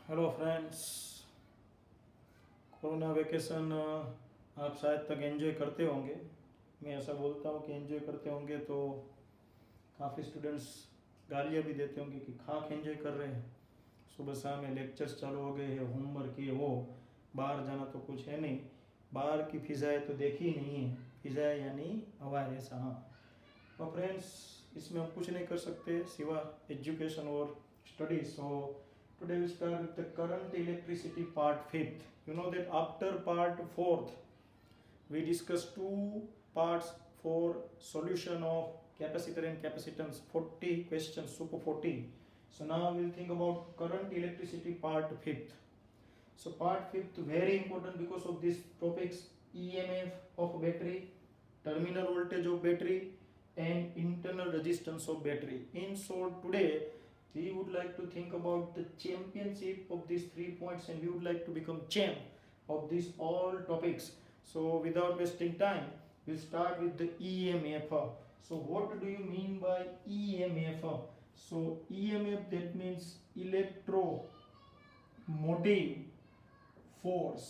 Hello friends. Corona vacation आप शायद तक एंजॉय करते होंगे। मैं ऐसा बोलता हूँ कि एंजॉय करते होंगे तो काफ़ी स्टूडेंट्स गालियाँ भी देते होंगे कि खाक एंजॉय कर रहे हैं। सुबह शाम में लेक्चर्स चालू हो गए हैं, होमवर्क ये वो, बाहर जाना तो कुछ है नहीं। बाहर की फिज़ाएँ तो देखी ही नहीं है। फिज़ाएँ यानी हवा ऐसा। हाँ, तो फ्रेंड्स, इसमें हम कुछ नहीं कर सकते सिवा एजुकेशन और study. So today we start with the current electricity part 5th. You know that after part 4th we discussed two parts for solution of capacitor and capacitance, 40 questions, super 40. So now we'll think about current electricity part 5th. So part 5th very important because of these topics: EMF of battery, terminal voltage of battery, and internal resistance of battery. In short, today we would like to think about the championship of these 3 points, and we would like to become champ of these all topics. So without wasting time, we'll start with the EMF. So what do you mean by EMF? So EMF, that means electromotive force.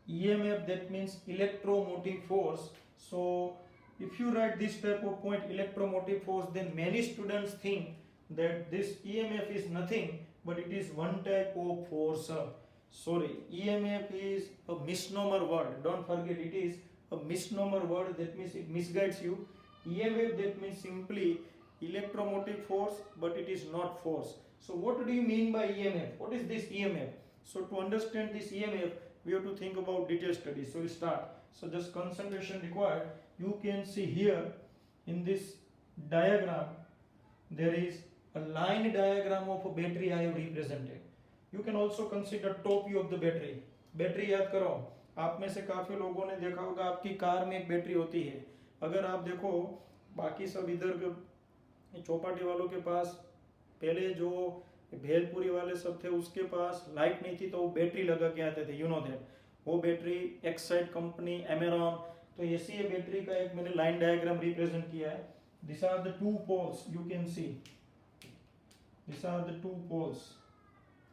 EMF, that means electromotive force. So if you write this type of point, electromotive force, then many students think that this EMF is nothing but it is one type of force. Sorry, EMF is a misnomer word. Don't forget, it is a misnomer word. That means it misguides you. EMF, that means simply electromotive force, but it is not force. So what do you mean by EMF? What is this EMF? So to understand this EMF, we have to think about detailed study. So we start. So just concentration required. You can see here in this diagram, there is a line diagram of a battery I have represented. You can also consider top view of the battery. Battery याद करो, आप में से काफ़ी लोगों ने देखा होगा आपकी कार में एक बैटरी होती है। अगर आप देखो, बाकी सब इधर चौपाटी वालों के पास, पहले जो भेलपुरी वाले सब थे उसके पास लाइट नहीं थी तो वो बैटरी लगा के आते थे। यू नो दैट, वो बैटरी एक्साइड कंपनी, एमेरॉन। तो ऐसी ये बैटरी का एक मैंने लाइन डायग्राम रिप्रेजेंट किया है। This are the two poles, you can see this are the two poles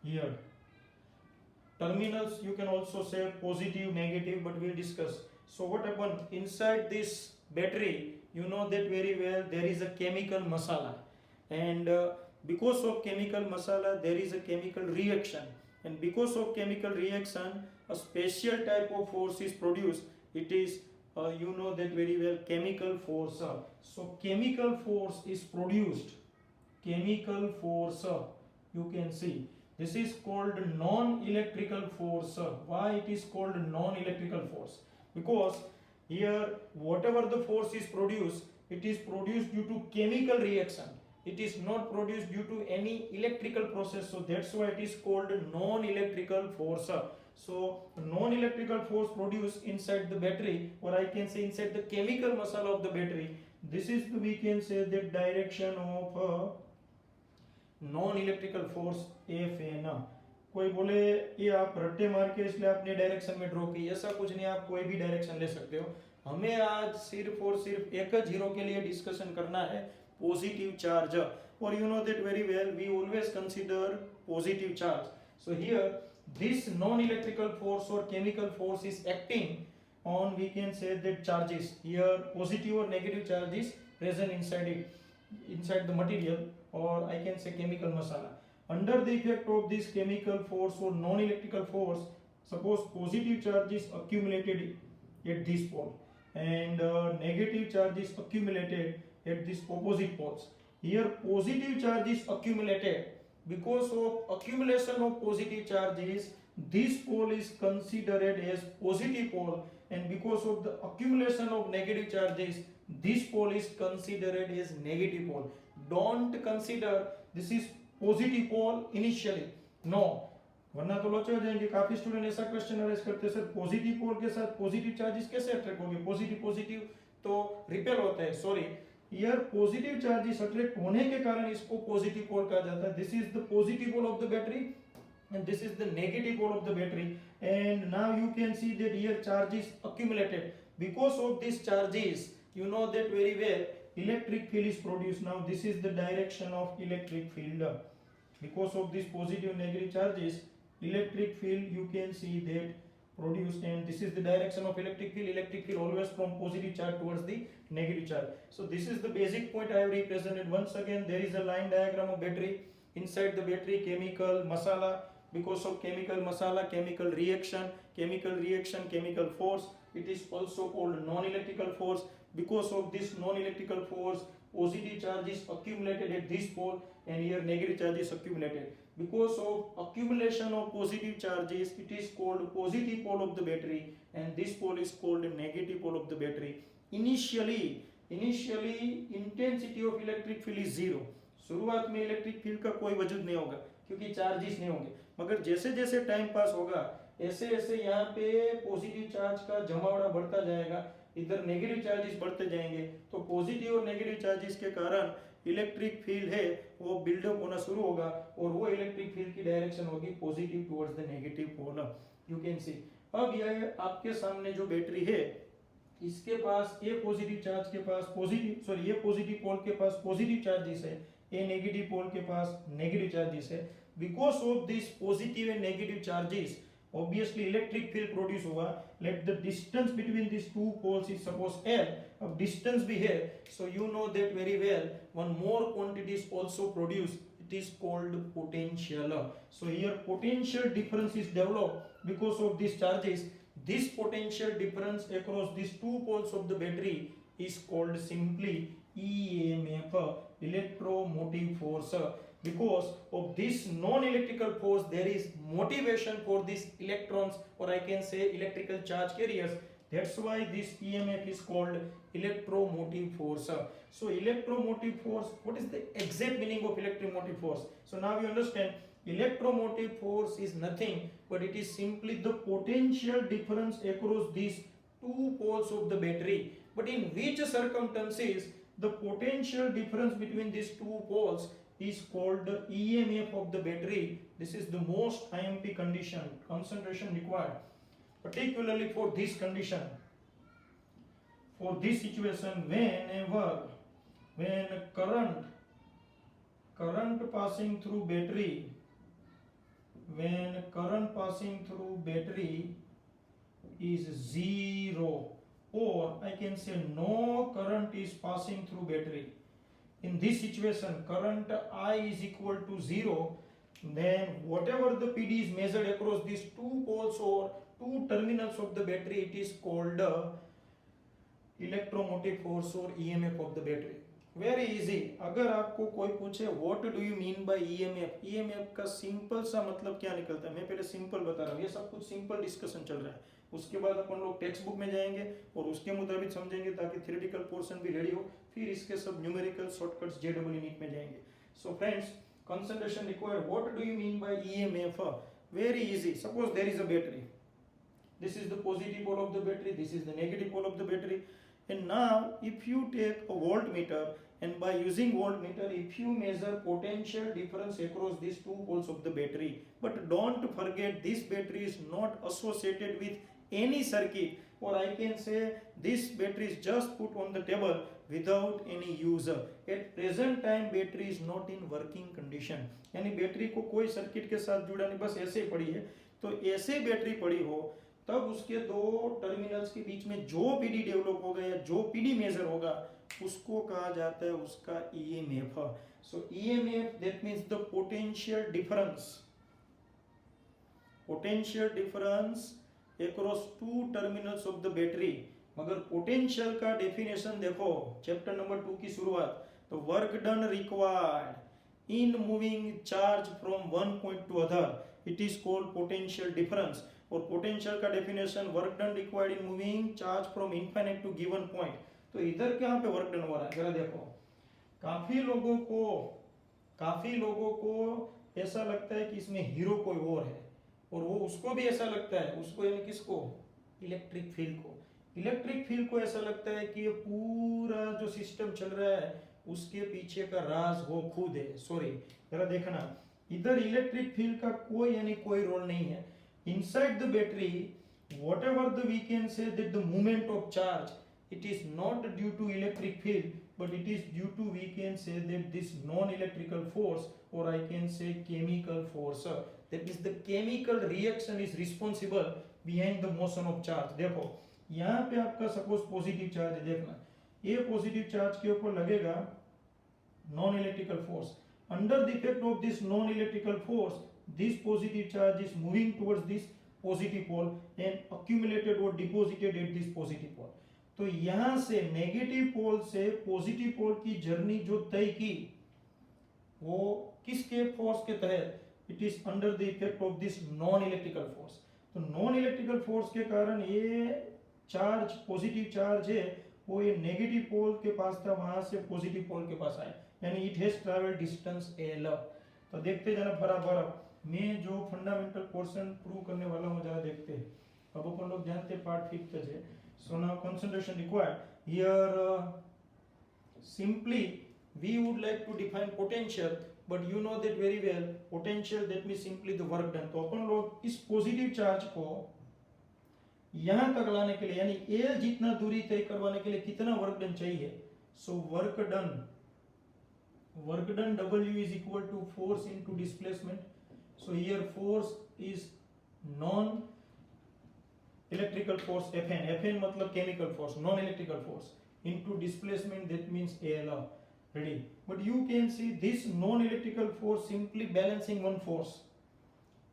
here. Terminals you can also say positive, negative, but we'll discuss. So what happened inside this battery? You know that very well, there is a chemical masala, and because of chemical masala there is a chemical reaction, and because of chemical reaction a special type of force is produced. It is you know that very well, chemical force. So chemical force is produced. Chemical force, you can see, this is called non-electrical force. Why it is called non-electrical force? Because here whatever the force is produced, it is produced due to chemical reaction. It is not produced due to any electrical process. So that's why it is called non-electrical force. So non-electrical force produced inside the battery, or I can say inside the chemical masala of the battery. This is the, we can say, the direction of non electrical force F A ना। कोई बोले ये आप रट्टे मार के इसलिए आपने direction में ड्रॉ की, ऐसा कुछ नहीं, आप कोई भी डायरेक्शन ले सकते हो। हमें आज सिर्फ और सिर्फ एक जीरो के लिए डिस्कशन करना है, पॉजिटिव चार्ज। और you know that very well, we always consider positive charge. So here this non-electrical force or chemical force is acting on, we can say, that charges. Here positive or negative charge is present inside it, inside the material, or I can say chemical masala. Under the effect of this chemical force or non-electrical force, suppose positive charge is accumulated at this pole and negative charge is accumulated at this opposite poles. Here positive charge is accumulated. Because of accumulation of positive charges, this pole is considered as positive pole, and because of the accumulation of negative charges, this pole is considered as negative pole. Don't consider this is positive pole initially. No, वरना तो लोचे हो जाएंगे। काफी student ऐसा question arrays करते हैं, sir positive पोल के साथ पॉजिटिव चार्जेस कैसे अट्रैक्ट होंगे, पॉजिटिव पॉजिटिव तो रिपेल होता है। सॉरी, यार पॉजिटिव चार्जेस अट्रैक्ट होने के कारण इसको पॉजिटिव पोल कहा जाता है। This is the positive pole of the battery and this is the negative pole of the battery, and now you can see that here charge is accumulated. Because of these charges, you know that very well, electric field is produced. Now this is the direction of electric field. Because of these positive and negative charges, electric field you can see that produced, and this is the direction of electric field. Electric field always from positive charge towards the negative charge. So this is the basic point I have represented. Once again, there is a line diagram of battery. Inside the battery, chemical masala. Because of chemical masala, chemical reaction, chemical force. It is also called non-electrical force. Because of this non-electrical force, positive charge is accumulated at this pole, and here negative charge is accumulated. Because of accumulation of positive charges, it is called positive pole of the battery, and this pole is called negative pole of the battery. Initially intensity of electric field is zero. शुरुआत में electric field का कोई वजूद नहीं होगा क्योंकि charges नहीं होंगे, मगर जैसे जैसे टाइम पास होगा ऐसे ऐसे यहाँ पे पॉजिटिव चार्ज का जमावड़ा बढ़ता जाएगा, इधर नेगेटिव चार्जेस बढ़ते जाएंगे, तो पॉजिटिव और नेगेटिव चार्जेस के कारण इलेक्ट्रिक फील्ड है वो बिल्डअप होना शुरू होगा, और वो इलेक्ट्रिक फील्ड की डायरेक्शन होगी positive towards the negative pole. You can see. अब यह आपके सामने जो बैटरी है इसके पास ए पॉजिटिव चार्ज के पास ये पॉजिटिव पोल के पास पॉजिटिव चार्जेस है, ए नेगेटिव पोल के पास नेगेटिव चार्जेस है. Because of this positive and negative charges obviously electric field produce होगा. Let the distance between these two poles is suppose L. अब distance भी है, so you know that very well. One more quantity is also produced. It is called potential. So here potential difference is developed because of these charges. This potential difference across these two poles of the battery is called simply EMF, electromotive force. Because of this non-electrical force, there is motivation for these electrons, or I can say electrical charge carriers. That's why this EMF is called electromotive force. So electromotive force, what is the exact meaning of electromotive force? So now you understand, electromotive force is nothing but it is simply the potential difference across these two poles of the battery. But in which circumstances the potential difference between these two poles is called the EMF of the battery. This is the most IMP condition, concentration required, particularly for this condition, for this situation. When current passing through battery, when current passing through battery is zero, or I can say no current is passing through battery. In this situation, current I is equal to 0, then whatever the PD is measured across these two poles or two terminals of the battery, it is called electromotive force or EMF of the battery. Very easy. अगर आपको कोई पूछे what do you mean by EMF, EMF का simple सा मतलब क्या निकलता है, मैं पहले सिंपल बता रहा हूँ, ये सब कुछ सिंपल डिस्कशन चल रहा है. उसके बाद अपन लोग टेक्स्ट बुक में जाएंगे और उसके मुताबिक समझेंगे ताकि थ्योरेटिकल पोर्शन भी रेडी हो, फिर इसके सब न्यूमेरिकल शॉर्टकट्स जेडब्ल्यू नीट में जाएंगे. So friends, concentration required. What do you mean by EMF? Very easy. Suppose there is a battery. This is the positive pole of the battery, this is the negative pole of the battery. And now if you take a voltmeter, and by using voltmeter, if you measure potential difference across these two poles of the battery, but don't forget this battery is not associated with any circuit, or I can say this battery is just put on the table without any user. At present time battery is not in working condition, यानी battery को कोई circuit के साथ जुड़ा नहीं, बस ऐसे ही पड़ी है. तो ऐसे बैटरी पड़ी हो तब उसके दो टर्मिनल्स के बीच में जो पीडी डेवलप होगा या जो पीडी मेजर होगा उसको कहा जाता है उसका EMF. So EMF that means the potential difference across two terminals of the battery. मगर पोटेंशियल का डेफिनेशन देखो चैप्टर नंबर 2 की शुरुआत. तो work done required in moving charge from one point to other, it is called potential difference. और potential का definition work done required in moving charge from infinite to given point. तो इधर कहाँ पे work done हो रहा है जरा देखो. काफी लोगों को ऐसा लगता है कि इसमें हीरो कोई और है, और वो उसको भी ऐसा लगता है, उसको यानी किसको, इलेक्ट्रिक फील्ड को ऐसा लगता है कि ये पूरा जो सिस्टम चल रहा है उसके पीछे का राज वो खुद है. सॉरी, जरा देखना, इधर इलेक्ट्रिक फील्ड का कोई रोल नहीं है. Inside the battery, whatever we can say that the movement of charge, it is not due to electric field, but it is due to, we can say that this non-electrical force or I can say chemical force. That means the chemical reaction is responsible behind the motion of charge. देखो यहाँ पे आपका suppose positive charge है, देखना ये positive charge के ऊपर लगेगा non electrical force. Under the effect of this non electrical force this positive charge is moving towards this positive pole and accumulated or deposited at this positive pole. तो यहां से negative pole से positive पोल की journey जो तय की वो किसके फोर्स के तहत? It is under the effect of this non electrical force. तो नॉन इलेक्ट्रिकल फोर्स के कारण ये चार्ज पॉजिटिव चार्ज है वो ये नेगेटिव पोल के पास था, वहां से पॉजिटिव पोल के पास आया, यानी it has travelled distance L. तो देखते जाना बराबर. मैं जो फंडामेंटल पोर्शन प्रूव करने वाला हूँ जरा देखते हैं. अब अपन लोग जानते हैं पार्ट फिफ्थ है. So now concentration required here. Simply we would like to define potential, but you know that very well potential that means simply the work done. तो अपन लोग इस पॉजिटिव चार्ज को यहां तक लाने के लिए यानी एल जितना दूरी तय करवाने के लिए कितना वर्क डन चाहिए? So work done W is equal to force into displacement. So here force is non electrical force Fn. Fn मतलब chemical force, non electrical force into displacement, that means AL. Ready? But you can see this non electrical force simply balancing one force.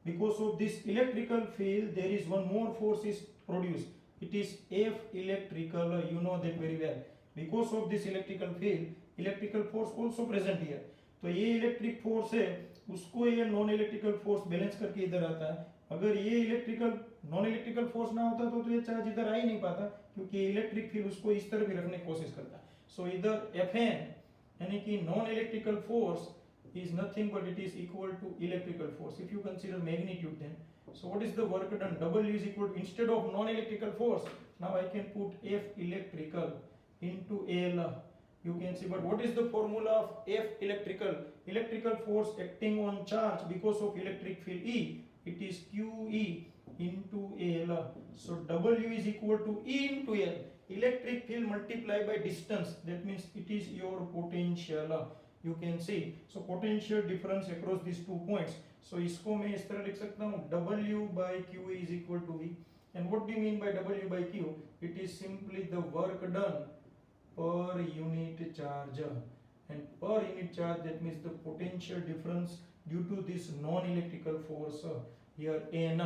Because of this electrical field there is one more force is produced. It is F electrical. You know that very well. Because of this electrical field, electrical force also present here. तो ये electric force है उसको ये non electrical force balance करके इधर आता है. अगर ये इलेक्ट्रिकल नॉन इलेक्ट्रिकल फोर्स ना होता तो ये चार्ज इधर आ ही नहीं पाता, क्योंकि इलेक्ट्रिक फील्ड उसको इस तरह भी रखने की कोशिश करता है. सो इधर Fn यानी कि non electrical force is nothing but it is equal to electrical force. If you consider magnitude then, so what is the work done? W is equal to, instead of non-electrical force, now I can put F electrical into AL. You can see, but what is the formula of F electrical? Electrical force acting on charge because of electric field E. It is QE into AL. So W is equal to E into L. Electric field multiplied by distance. That means it is your potential. You can see. So potential difference across these 2 points. So इसको मैं इस तरह लिख सकता हूँ W by Q is equal to V. And what do you mean by W by Q? It is simply the work done per unit charge, and per unit charge that means the potential difference due to this non-electrical force here N.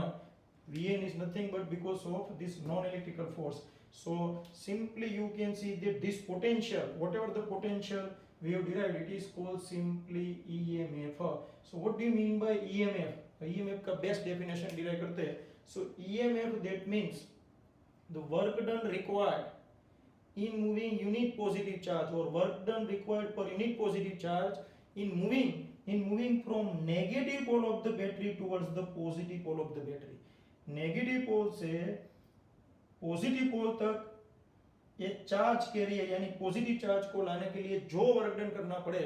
Vn is nothing but because of this non-electrical force. So simply you can see that this potential, whatever the potential we have derived, it is called simply EMF. So what do you mean by EMF? EMF का best definition derive करते हैं. So EMF that means the work done required in moving unit positive charge, or work done required per unit positive charge in moving from negative pole of the battery towards the positive pole of the battery. Negative pole से positive pole तक ये charge carrier यानी positive charge को लाने के लिए जो work done करना पड़े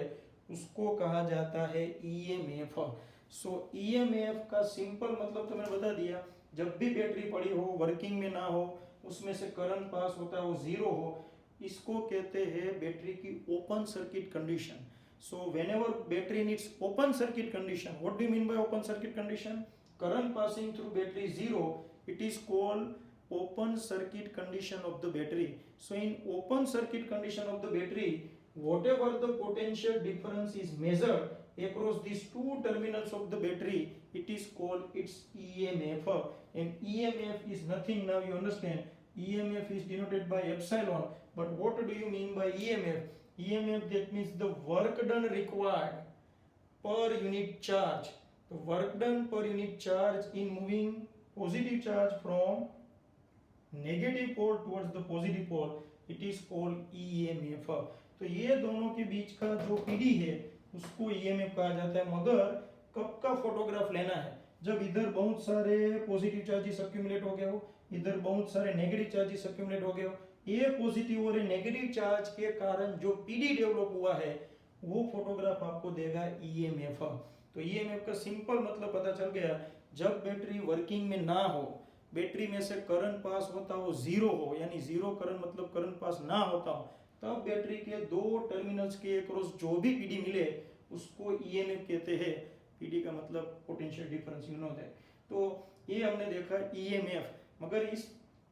उसको कहा जाता है EMF. सो EMF का सिंपल मतलब तो मैंने बता दिया. जब भी बैटरी पड़ी हो, वर्किंग में ना हो, उसमें से करंट पास होता है वो जीरो हो, इसको कहते हैं बैटरी की open circuit condition. So whenever battery needs open circuit condition, what do you mean bye open circuit condition? Current passing through battery zero, it is called open circuit condition of the battery. So in open circuit condition of the battery, whatever the potential difference is measured across these two terminals of the battery, it is called its EMF. And EMF is nothing, now you understand, EMF is denoted by epsilon. But what do you mean by EMF? EMF that means the work done required per unit charge. The work done per unit charge in moving positive charge from negative pole towards the positive pole, it is called EMF. तो ये दोनों के बीच का जो PD है उसको EMF कहा जाता है. मगर कब का फोटोग्राफ लेना है? जब इधर बहुत सारे पॉजिटिव चार्जेस अक्यूमुलेट हो गए हो, इधर बहुत सारे नेगेटिव चार्जेस अक्यूमुलेट हो गए हो. ये पॉजिटिव और नेगेटिव चार्ज के कारण जो पीडी डेवलप हुआ है वो फोटोग्राफ आपको देगा EMF. तो EMF का सिंपल मतलब पता चल गया. जब बैटरी वर्किंग में ना हो, बैटरी में से करंट पास होता हो जीरो हो, यानी जीरो करंट मतलब करंट पास ना होता हो, तब बैटरी के दो टर्मिनल्स के अक्रॉस जो भी पीडी मिले उसको ईएमएफ कहते हैं। पीडी का मतलब potential difference, you know that. तो ये हमने देखा ईएमएफ, मगर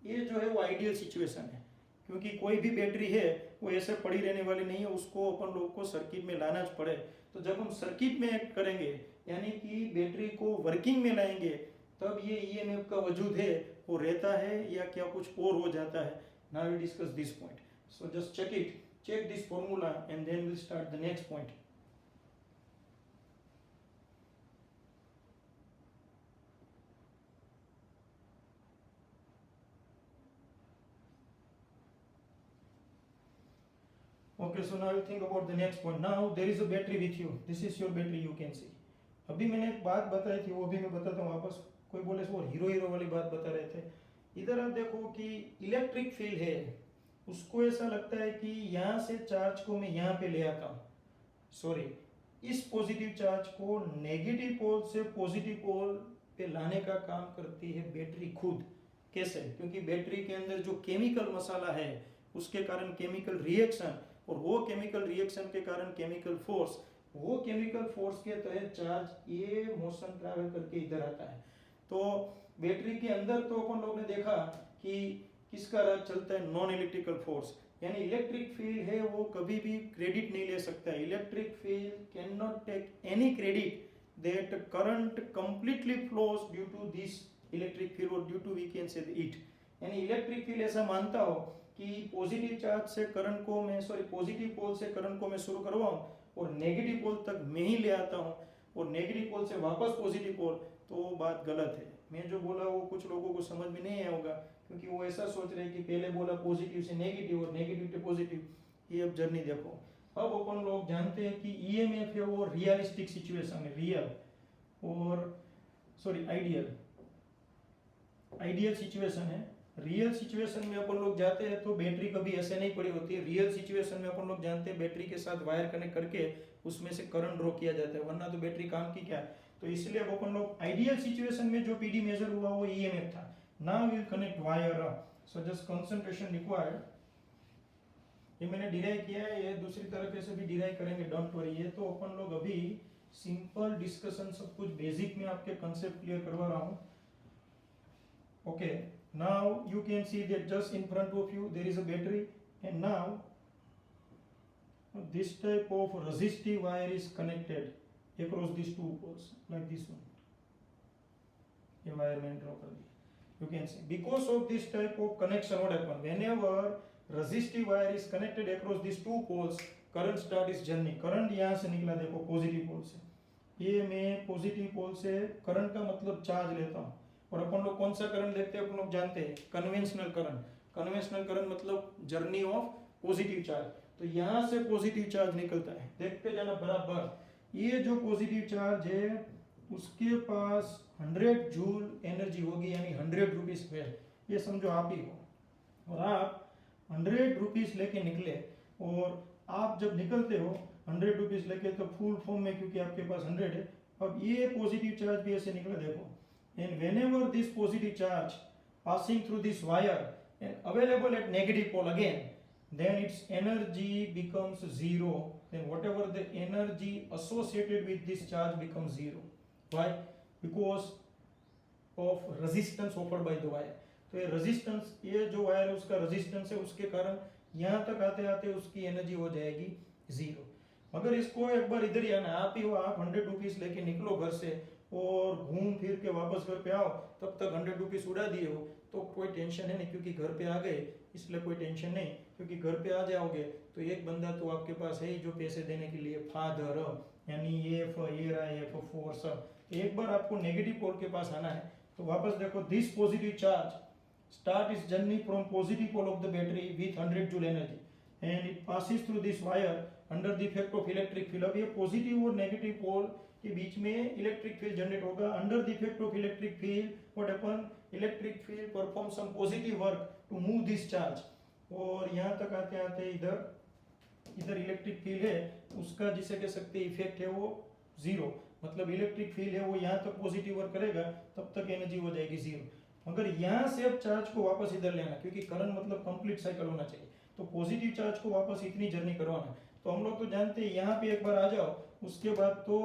ये जो है वो आइडियल सिचुएशन है, क्योंकि कोई भी बैटरी है वो ऐसे पड़ी रहने वाली नहीं है, उसको अपन लोग को सर्किट में लाना पड़े। तो जब हम सर्किट में एक्ट करेंगे, यानी कि बैटरी को वर्किंग में लाएंगे, तब ये ईएमएफ का वजूद है वो रहता है या क्या कुछ और हो जाता है। Now we discuss this point, so just check this formula and then we'll start the next point. Okay, so now you think about the next point. Now there is a battery with you. This is your battery, you can see. अभी मैंने एक बात बताई थी, वो भी मैं बताता हूँ वापस। कोई बोले वो हीरो वाली बात बता रहे थे। इधर आप देखो कि इलेक्ट्रिक फील्ड है, उसको ऐसा लगता है कि यहाँ से चार्ज को मैं यहाँ पे ले आता हूँ, सॉरी, इस पॉजिटिव चार्ज को नेगेटिव पोल से पॉजिटिव पोल पे लाने का काम करती है बैटरी खुद। कैसे? क्योंकि बैटरी के अंदर जो केमिकल मसाला है उसके कारण केमिकल रिएक्शन, और वो केमिकल रिएक्शन के कारण केमिकल फोर्स, वो केमिकल फोर्स के तहत चार्ज ये मोशन ट्रैवल करके इधर आता है। तो बैटरी के अंदर तो अपन लोग ने देखा कि किसका राज चलता है, नॉन इलेक्ट्रिकल फोर्स, यानी इलेक्ट्रिक फील्ड है वो कभी भी क्रेडिट नहीं ले सकता। Electric field can not take any credit that current completely flows due to this electric field, और due to we can say it, यानी इलेक्ट्रिक फील्ड ऐसा मानता हो कि पॉजिटिव चार्ज से करंट को मैं, सॉरी, पॉजिटिव पोल से करंट को मैं शुरू करवाऊं और नेगेटिव पोल तक मैं ही ले आता हूं, और नेगेटिव पोल से वापस पॉजिटिव पोल, तो वो बात गलत है। मैं जो बोला वो कुछ लोगों को समझ में नहीं आया होगा, क्योंकि वो ऐसा सोच रहे हैं कि पहले बोला पॉजिटिव से नेगेटिव और नेगेटिव से पॉजिटिव। ये अब जर्नी देखो। अब अपन लोग जानते हैं कि ईएमएफ है वो रियलिस्टिक सिचुएशन है, रियल और सॉरी आइडियल सिचुएशन है। रियल सिचुएशन में अपन लोग जाते हैं तो बैटरी कभी ऐसे नहीं पड़ी होती है। रियल सिचुएशन में अपन लोग जानते हैं बैटरी के साथ वायर कनेक्ट करके उसमें से करंट ड्रॉ किया जाता है, वरना तो बैटरी काम की क्या है। तो इसलिए अब अपन लोग आइडियल सिचुएशन में जो पीडी मेजर हुआ वो ईएमएफ था। Now will connect wire, so just concentration required. ये मैंने डिराइव किया है, ये दूसरी तरीके से भी डिराइव करेंगे, डोंट वरी। ये तो अपन लोग अभी सिंपल डिस्कशन, सब कुछ बेसिक में आपके कंसेप्ट क्लियर करवा रहा हूँ। Okay, now you can see that just in front of you there is a battery, and now this type of resistive wire is connected across these two poles like this one. ये wire मैंने draw कर दिया। You can see because of this type of connection what happen, whenever resistive wire is connected across these two poles, current start is journey। current यहाँ से निकला, देखो positive पोल से, ये मैं पॉजिटिव पोल से करंट का मतलब चार्ज लेता हूँ, और अपन लोग कौन सा करंट देखते हैं, अपन लोग जानते हैं कन्वेंशनल करंट। कन्वेंशनल करंट मतलब जर्नी ऑफ पॉजिटिव चार्ज। तो यहाँ से पॉजिटिव चार्ज निकलता है, देखते जाना बराबर। ये जो पॉजिटिव चार्ज है उसके पास 100 जूल एनर्जी होगी, यानी 100 रुपीज है, ये समझो आप ही हो, और आप 100 रुपीज लेके निकले, और आप जब निकलते हो 100 रुपीज लेके तो फुल फॉर्म में, क्योंकि आपके पास 100 है। अब ये पॉजिटिव चार्ज भी ऐसे निकला, देखो, and whenever this positive charge passing through this wire and available at negative pole again, then its energy becomes zero, then whatever the energy associated with this charge becomes zero. Why? Because of resistance offered by the wire. तो ये resistance, ये जो wire है उसका resistance है, उसके कारण यहाँ तक आते आते उसकी एनर्जी हो जाएगी जीरो। मगर इसको एक बार इधर ही आना, आप ही हो, आप 100 रुपीज लेके निकलो घर से और घूम फिर के वापस घर पे आओ, तब तक 100 रुपीज उड़ा दिए हो, तो कोई टेंशन है नहीं, क्योंकि घर पे आ गए इसलिए कोई टेंशन नहीं। क्योंकि घर पे आ जाओगे तो एक बंदा तो आपके पास है ही जो पैसे देने के लिए, फादर, यानी ये रहा है F4 सब। एक बार आपको नेगेटिव पोल के पास आना है, तो वापस देखो, this positive charge start its journey from positive pole of the battery with 100 joule energy and it passes through this wire under the effect of electric field। अब ये पॉजिटिव और नेगेटिव पोल के बीच में इलेक्ट्रिक फील्ड जनरेट होगा। Under the effect of electric field what happen, electric field perform some positive work to move this charge, और यहाँ तक आते आते इधर इलेक्ट्रिक फील्ड है उसका, जिसे कह सकते हैं इफेक्ट है वो जीरो, मतलब इलेक्ट्रिक फील्ड है वो यहाँ तक पॉजिटिव वर्क करेगा, तब तक एनर्जी हो जाएगी जीरो। मगर यहाँ से अब चार्ज को वापस इधर लेना, क्योंकि करंट मतलब कंप्लीट साइकिल होना चाहिए, तो पॉजिटिव चार्ज को वापस इतनी जर्नी करवाना। तो हम लोग तो जानते हैं, यहाँ पे एक बार आ जाओ, उसके बाद तो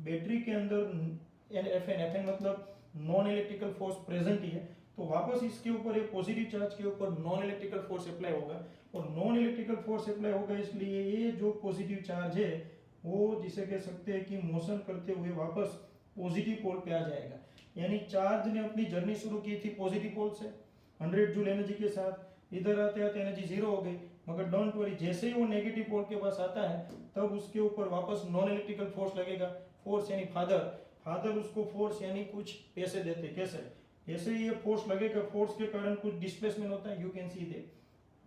बैटरी के अंदर एफ एन मतलब नॉन इलेक्ट्रिकल फोर्स प्रेजेंट ही है, तो वापस इसके ऊपर एक पॉजिटिव चार्ज के ऊपर नॉन इलेक्ट्रिकल फोर्स अप्लाई होगा, और नॉन इलेक्ट्रिकल फोर्स अप्लाई होगा, इसलिए ये जो पॉजिटिव चार्ज है वो जिसे कह सकते हैं कि मोशन करते हुए वापस पॉजिटिव पोल पे आ जाएगा। यानी चार्ज ने अपनी जर्नी शुरू की थी पॉजिटिव पोल से 100 जूल एनर्जी के साथ, इधर आते आते एनर्जी जीरो हो गई, मगर डोंट वरी, जैसे ही वो नेगेटिव पोल के पास आता है तब उसके ऊपर वापस नॉन इलेक्ट्रिकल फोर्स लगेगा। फोर्स यानी फादर उसको फोर्स यानी कुछ पैसे देते, कैसे, ऐसे ही ये फोर्स लगेगा, फोर्स के कारण कुछ डिस्प्लेसमेंट होता है, you can see that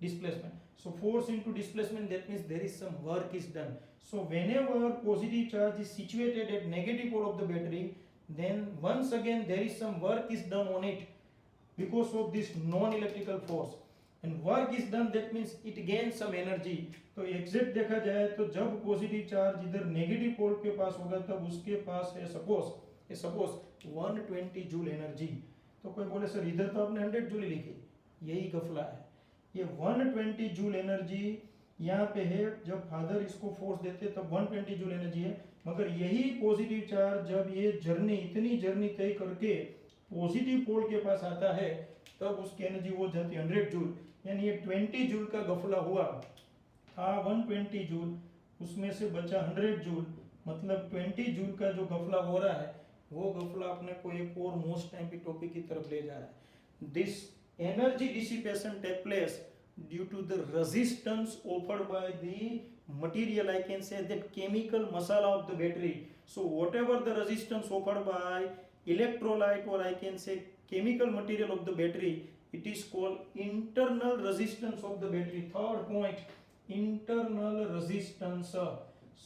displacement. So force into displacement, that means there is some work is done. So whenever positive charge is situated at negative pole of the battery, then once again there is some work is done on it because of this non-electrical force. And work is done, that means it gains some energy. तो exact देखा जाए तो जब positive charge इधर negative पोल के पास होगा तब उसके पास है सपोज 120 जूल एनर्जी। तो कोई बोले सर इधर तो आपने 100 जूल लिखी, यही गफला है। ये 120 जूल एनर्जी यहाँ पे है, जब फादर इसको फोर्स देते तब 120 जूल एनर्जी है, मगर यही पॉजिटिव चार्ज जब ये इतनी जर्नी तय करके पॉजिटिव पोल के पास आता है तब उसकी एनर्जी वो जाती है 100 जूल। यानी ये 20 जूल का गफला हुआ था, 120 जूल, उसमें से बचा 100 जूल, मतलब 20 जूल का जो गफला हो रहा है वो गफला अपने को एक और मोस्ट टाइम की टॉपिक की तरफ ले जा रहा है। This energy dissipation take place due to the resistance offered by the material, I can say that chemical masala of the battery. So whatever the resistance offered by electrolyte, or I can say chemical material of the battery, it is called internal resistance of the battery. Third point, internal resistance.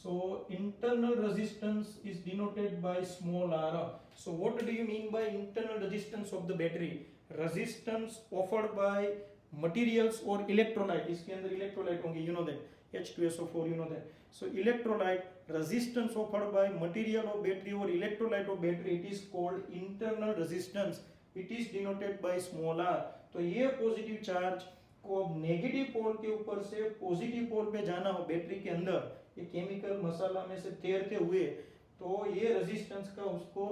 So internal resistance is denoted by small r. So what do you mean by internal resistance of the battery? Resistance offered by materials और electrolyte, इसके अंदर electrolyte होंगे, you know that H2SO4, you know that. So electrolyte resistance offered by material of battery और electrolyte of battery, it is called internal resistance, it is denoted by small r। तो ये positive charge को अब negative पोल के ऊपर से positive पोल पे जाना हो बैटरी के अंदर, ये केमिकल मसाला में से तैरते हुए, तो ये रेजिस्टेंस का उसको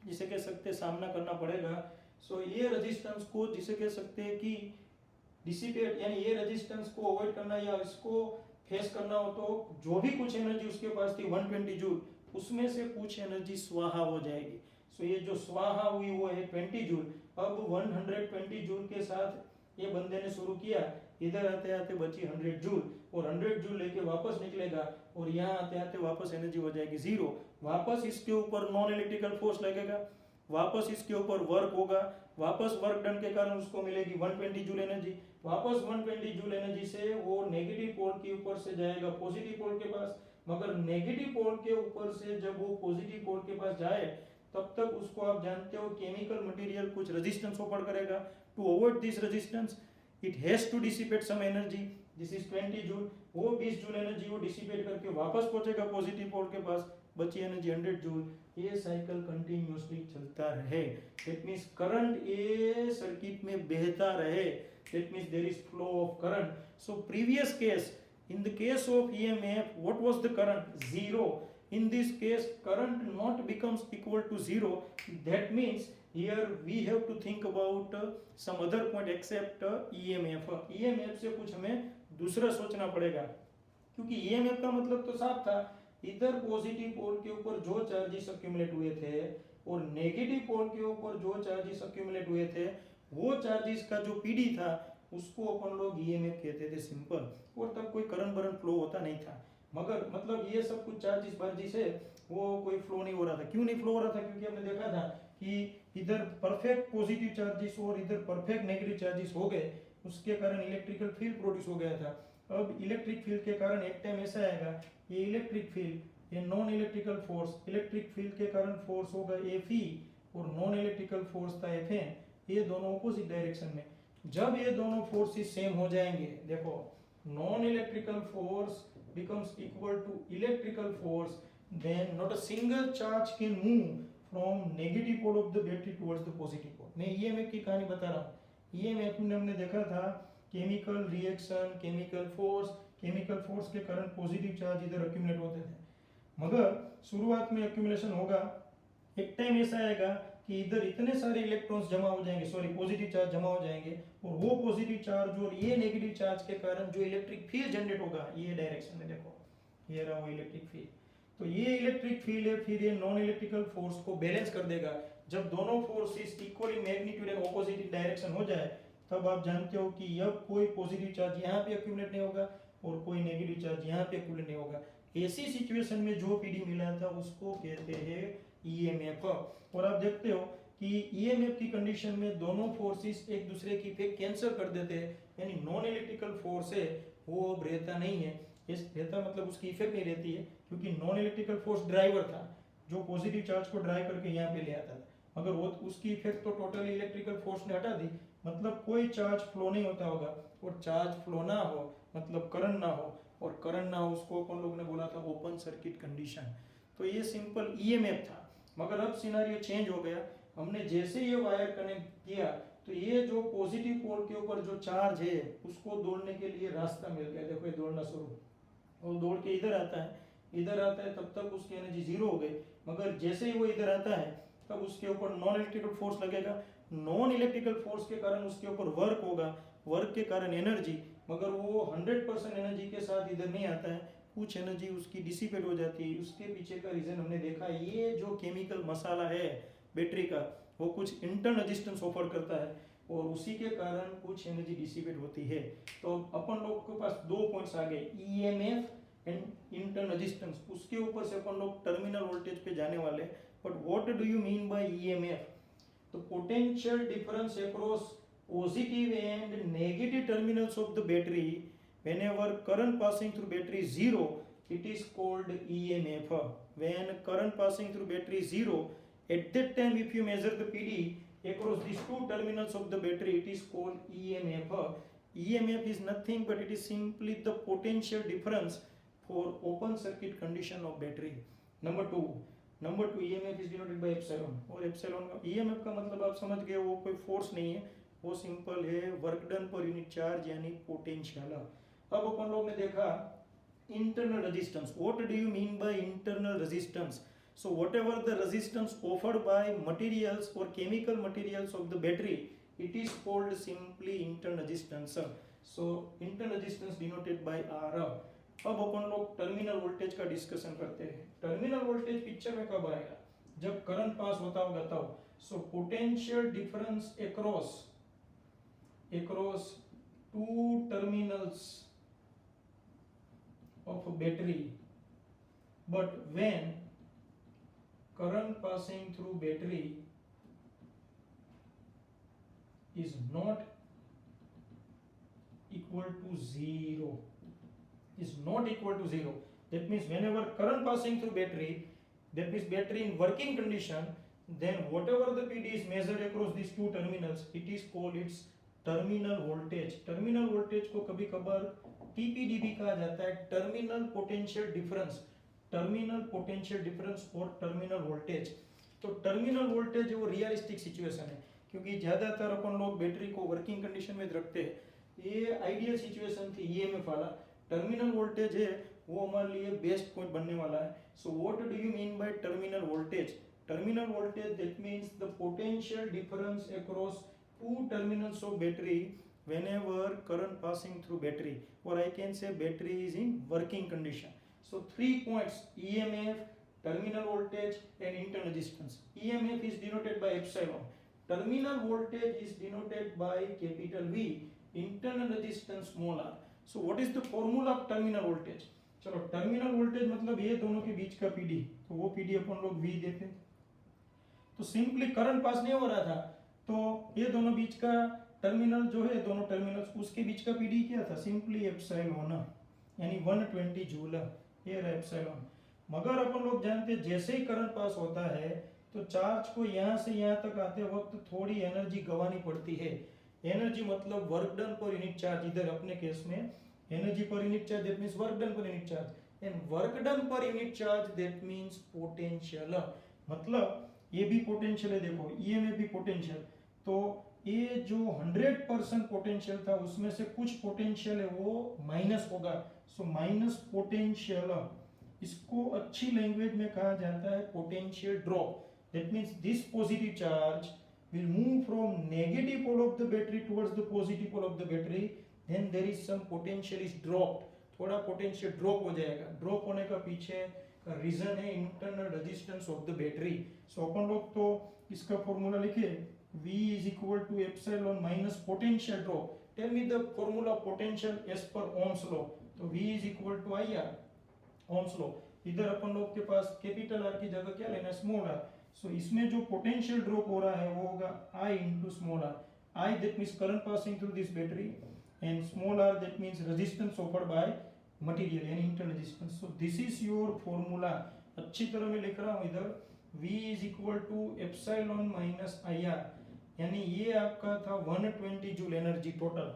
जिसे कह सकते सामना करना पड़ेगा। सो ये रेजिस्टेंस को जिसे कह सकते हैं कि डिसिपेट, यानी ये रेजिस्टेंस को अवॉइड करना या इसको फेस करना हो तो जो भी कुछ एनर्जी उसके पास थी 120 जूल, उसमें से कुछ एनर्जी स्वाहा हो जाएगी। सो ये जो स्वाहा हुई वो है 20 जूल। अब 120 जूल के साथ ये बंदे ने शुरू किया, इधर आते आते बची 100 जूल, और 100 जूल लेके वापस निकलेगा और यहाँ आते आते वापस एनर्जी हो जाएगी 0। वापस इसके ऊपर नॉन इलेक्ट्रिकल फोर्स लगेगा, वापस इसके ऊपर वर्क होगा, वापस वर्क डन के कारण उसको मिलेगी 120 जूल एनर्जी, वापस 120 जूल एनर्जी से वो नेगेटिव पोल के ऊपर से जाएगा पॉजिटिव पोल के पास, मगर नेगेटिव पोल के ऊपर से जब वो पॉजिटिव पोल के पास जाए तब तक उसको आप जानते हो केमिकल मटेरियल कुछ रेजिस्टेंस ऑफर करेगा। To avoid this resistance it has to dissipate some energy, this is 20 joule. वो 20 जूल एनर्जी वो डिसिपेट करके वापस पहुंचेगा पॉजिटिव पोल के पास, बची एनर्जी 100 जूल। ये साइकिल कंटिन्यूअसली चलता रहे, दैट मींस करंट ये सर्किट में बहता रहे, that means there is flow of current. So previous case, in the case of EMF, what was the current? 0. In this case, current not becomes equal to 0. That means here we have to think about some other point except EMF. EMF से कुछ हमें दूसरा सोचना पड़ेगा, क्योंकि EMF का मतलब तो साफ था, इधर पॉजिटिव पोल के ऊपर जो चार्जेस अक्यूमुलेट हुए थे और नेगेटिव पोल के ऊपर जो चार्जेस अक्यूमुलेट हुए थे, वो चार्जेस का जो पीडी था उसको अपन लोग ईएमएफ कहते थे, सिंपल। और तब कोई करंट बरंट फ्लो होता नहीं था, मगर मतलब ये सब कुछ चार्जेस बार्जेस है वो कोई फ्लो नहीं हो रहा था। क्यों नहीं फ्लो हो रहा था? क्योंकि हमने देखा था कि इधर परफेक्ट पॉजिटिव चार्जेस और इधर परफेक्ट नेगेटिव चार्जेस हो गए, उसके कारण इलेक्ट्रिकल फील्ड प्रोड्यूस हो गया था। अब इलेक्ट्रिक फील्ड के कारण एक टाइम ऐसा आएगा, ये इलेक्ट्रिक फील्ड, ये non electrical force, electric field के कारण फोर्स होगा Fe और नॉन इलेक्ट्रिकल फोर्स था Fn, ये दोनों ऑपोजिट डायरेक्शन में। जब ये दोनों फोर्सेस सेम हो जाएंगे, देखो non electrical force becomes equal to electrical force, then not a single charge can move from negative pole of the battery towards the positive pole। मैं EMF की कहानी बता रहा हूँ। EMF में हमने देखा था chemical reaction, chemical force, chemical force के कारण पॉजिटिव चार्ज इधर अक्यूमुलेट होते थे, मगर शुरुआत में अक्यूमुलेशन होगा, एक टाइम ऐसा आएगा कि इधर इतने सारे इलेक्ट्रॉन्स जमा हो जाएंगे, सॉरी पॉजिटिव चार्ज जमा हो जाएंगे, और वो पॉजिटिव चार्ज और ये नेगेटिव चार्ज के कारण जो इलेक्ट्रिक फील्ड जनरेट होगा, ये डायरेक्शन में देखो, ये रहा वो इलेक्ट्रिक फील्ड, तो ये इलेक्ट्रिक फील्ड है, फिर ये नॉन इलेक्ट्रिकल फोर्स को बैलेंस कर देगा। जब दोनों forces equal in magnitude and opposite in direction हो जाए, तब आप जानते हो कि अब कोई पॉजिटिव चार्ज यहाँ पे अक्यूमुलेट नहीं होगा और कोई नेगेटिव चार्ज यहाँ पे अक्यूमुलेट नहीं होगा। ऐसी सिचुएशन में जो पीडी मिला था उसको कहते हैं ईएमएफ। और आप देखते हो कि ईएमएफ की कंडीशन में दोनों फोर्सेस एक दूसरे की इफेक्ट कैंसिल कर देते हैं, यानी नॉन इलेक्ट्रिकल फोर्स है वो अब रहता नहीं है, इस रहता मतलब उसकी इफेक्ट नहीं रहती है, क्योंकि नॉन इलेक्ट्रिकल फोर्स ड्राइवर था जो पॉजिटिव चार्ज को ड्राइव करके यहाँ पे ले आता था, मगर वो उसकी इफेक्ट तो टोटली इलेक्ट्रिकल फोर्स ने हटा दी, मतलब कोई चार्ज फ्लो नहीं होता होगा, और चार्ज फ्लो ना हो मतलब करंट ना हो, और करंट ना हो उसको अपन लोग ने बोला था ओपन सर्किट कंडीशन। तो ये सिंपल ईएमएफ था, मगर अब सिनेरियो चेंज हो गया, हमने जैसे ये वायर कनेक्ट किया तो ये जो पॉजिटिव पोल के ऊपर जो चार्ज है उसको दौड़ने के लिए रास्ता मिल गया, देखो ये दौड़ना शुरू, वो दौड़ के इधर आता है, तब तक उसकी एनर्जी जीरो हो गई, मगर जैसे ही वो इधर आता है तब उसके ऊपर नॉन इलेक्ट्रिकल फोर्स लगेगा, नॉन इलेक्ट्रिकल फोर्स के कारण उसके ऊपर वर्क होगा, वर्क के कारण एनर्जी, मगर वो 100% एनर्जी के साथ इधर नहीं आता है, कुछ एनर्जी उसकी डिसिपेट हो जाती है। उसके पीछे का रीजन हमने देखा, ये जो केमिकल मसाला है बैटरी का वो कुछ इंटरनल रेजिस्टेंस ऑफर करता है और उसी के कारण कुछ एनर्जी डिसिपेट होती है। तो अपन लोग के पास दो पॉइंट्स आ गए, ईएमएफ एंड इंटरनल रेजिस्टेंस, उसके ऊपर से अपन लोग टर्मिनल वोल्टेज पे जाने वाले। But what do you mean by EMF? तो potential difference across positive and negative terminals of the battery whenever current passing through battery is zero, it is called EMF. When current passing through battery is zero, at that time if you measure the PD across these two terminals of the battery, it is called EMF. EMF is nothing but it is simply the potential difference for open circuit condition of battery. Number two, EMF is denoted by epsilon, और epsilon का EMF का मतलब आप समझ गए, वो कोई force नहीं है, वो सिंपल है work done per unit charge यानी पोटेंशियल। अब अपन लोग ने देखा internal resistance. What do you mean by internal resistance? So whatever the resistance offered by materials और chemical materials of the battery, it is called simply internal resistance. So internal resistance denoted by R. अब अपन लोग terminal voltage का discussion करते हैं। Terminal voltage picture में कब आएगा? जब करंट पास होता होगा तब। So potential difference across two terminals of a battery, but when current passing through battery is not equal to zero, that means whenever current passing through battery, that means battery in working condition, then whatever the PD is measured across these two terminals, it is called its terminal voltage. Terminal voltage को कभी कभार टीपीडीबी कहा जाता है, terminal potential difference, terminal potential difference और terminal voltage. तो terminal voltage वो realistic situation है, क्योंकि ज्यादातर अपन लोग बैटरी को वर्किंग कंडीशन में रखते हैं। ये आइडियल सिचुएशन थी ईएमएफ वाला। टर्मिनल वोल्टेज है वो हमारे लिए बेस्ट पॉइंट बनने वाला है। सो what do you mean by terminal voltage? Terminal voltage that means the potential difference across two terminals of battery whenever current passing through battery, or I can say battery is in working condition. So 3 points: EMF, terminal voltage and internal resistance. EMF is denoted by epsilon, terminal voltage is denoted by capital V, internal resistance small r. So what is the formula of terminal voltage? चलो terminal voltage मतलब ये दोनों के बीच का PD, तो वो PD अपन लोग V देते हैं। तो सिंपली करंट पास नहीं हो रहा था, तो ये दोनों बीच का टर्मिनल जो है, दोनों टर्मिनल्स उसके बीच का पीडी क्या था? सिंपली एप्सिलॉन, यानी 120 जूल, ये रहा एप्सिलॉन। मगर अपन लोग जानते हैं जैसे ही करंट पास होता है तो चार्ज को यहाँ से यहाँ तक आते वक्त थोड़ी एनर्जी गंवानी पड़ती है। एनर्जी मतलब work done per unit charge, इधर अपने केस में एनर्जी पर unit charge that means work done per unit charge, and work done per unit charge that means potential. मतलब ये भी पोटेंशियल है, देखो ईएमएफ भी पोटेंशियल। तो ये जो 100% पोटेंशियल था उसमें से कुछ पोटेंशियल है वो माइनस होगा, सो माइनस पोटेंशियल, इसको अच्छी लैंग्वेज में कहा जाता है potential drop. That means this positive charge will move from negative pole of the battery towards the positive pole of the battery, then there is some potential is dropped, थोड़ा potential drop हो जाएगा। Drop होने का पीछे का reason है internal resistance of the battery. So अपन लोग तो इसका फॉर्मूला लिखे V is equal to epsilon minus potential drop। Tell me the formula potential as per Ohm's law. तो V is equal to IR, Ohm's law. इधर अपन लोग के पास कैपिटल R की जगह क्या लेना है, स्मॉल r। सो इसमें जो पोटेंशियल ड्रॉप हो रहा है वो होगा I into small r। I that means current passing through this battery and small r that means resistance offered by material यानी internal resistance। so this is your formula। अच्छी तरह मैं लिख रहा हूँ इधर V is equal to epsilon minus IR, यानी ये आपका था 120 जूल एनर्जी टोटल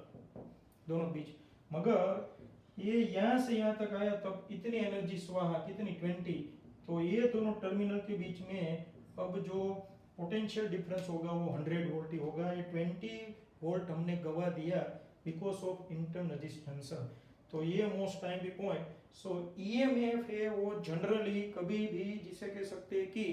दोनों बीच, मगर ये यहाँ से यहाँ तक आया तब इतनी एनर्जी स्वाहा कितनी 20। तो ये दोनों टर्मिनल के बीच में अब जो पोटेंशियल डिफरेंस होगा वो 100 वोल्ट ही होगा। ये 20 वोल्ट हमने गवा दिया बिकॉज ऑफ इंटरनल रेजिस्टेंस। तो ये मोस्ट टाइम भी पॉइंट। सो ईएमएफ है वो जनरली कभी भी जिसे कह सकते हैं कि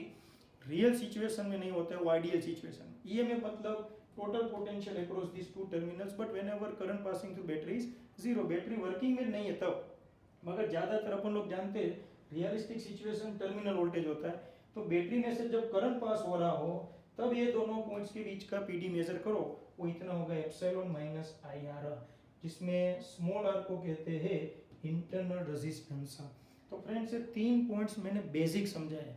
रियल सिचुएशन में नहीं होता है, वो आइडियल सिचुएशन। ईएमएफ मतलब total potential across this two terminals, but whenever current passing through battery is zero, battery working में नहीं है तब। मगर ज्यादातर अपन लोग जानते हैं रियलिस्टिक सिचुएशन टर्मिनल वोल्टेज होता है, तो बैटरी में से जब करंट पास हो रहा हो तब ये दोनों पॉइंट्स के बीच का पीडी मेजर करो, वो इतना होगा एप्सिलॉन माइनस IR, जिसमें स्मॉल r को कहते हैं इंटरनल रेजिस्टेंस। तो फ्रेंड्स ये 3 पॉइंट्स मैंने बेसिक समझाए।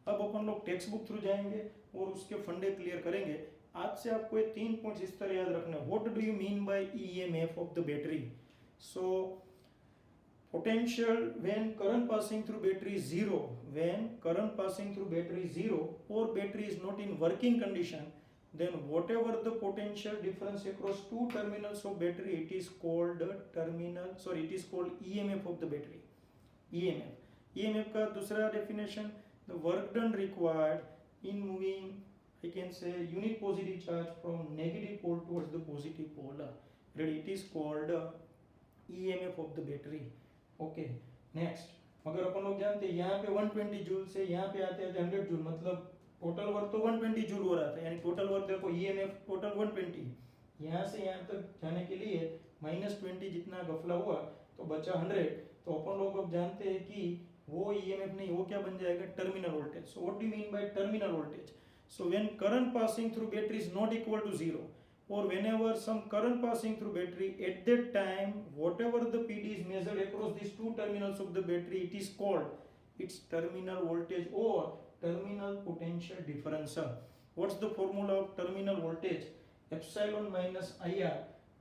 अब अपन लोग टेक्स्ट बुक थ्रू जाएंगे और उसके फंडे क्लियर करेंगे। आज से आपको ये 3 पॉइंट्स इस तरह याद रखना है। What do you mean by EMF of the battery? So potential when current passing through battery is zero, when current passing through battery is zero or battery is not in working condition, then whatever the potential difference across two terminals of battery, it is called it is called EMF of the battery। EMF का दूसरा definition, the work done required in moving, I can say, unit positive charge from negative pole towards the positive pole, ready, it is called EMF of the battery। Okay next, मगर अपन लोग जानते हैं यहाँ पे 120 joule से यहाँ पे आते हैं 100 जूल, मतलब टोटल वर्क तो 120 जूल हो रहा था, यानी टोटल वर्क देखो ईएमएफ टोटल 120, यहाँ से यहाँ तक जाने के लिए -20 जितना गफला हुआ तो बचा 100। तो अपन लोग अब जानते हैं कि वो ईएमएफ नहीं, वो क्या बन जाएगा, terminal voltage. So what do you mean by terminal voltage? So when current passing through battery is not equal to 0 or whenever some current passing through battery, at that time whatever the PD is measured across these two terminals of the battery, it is called its terminal voltage or terminal potential difference। What's the formula of terminal voltage? Epsilon minus IR,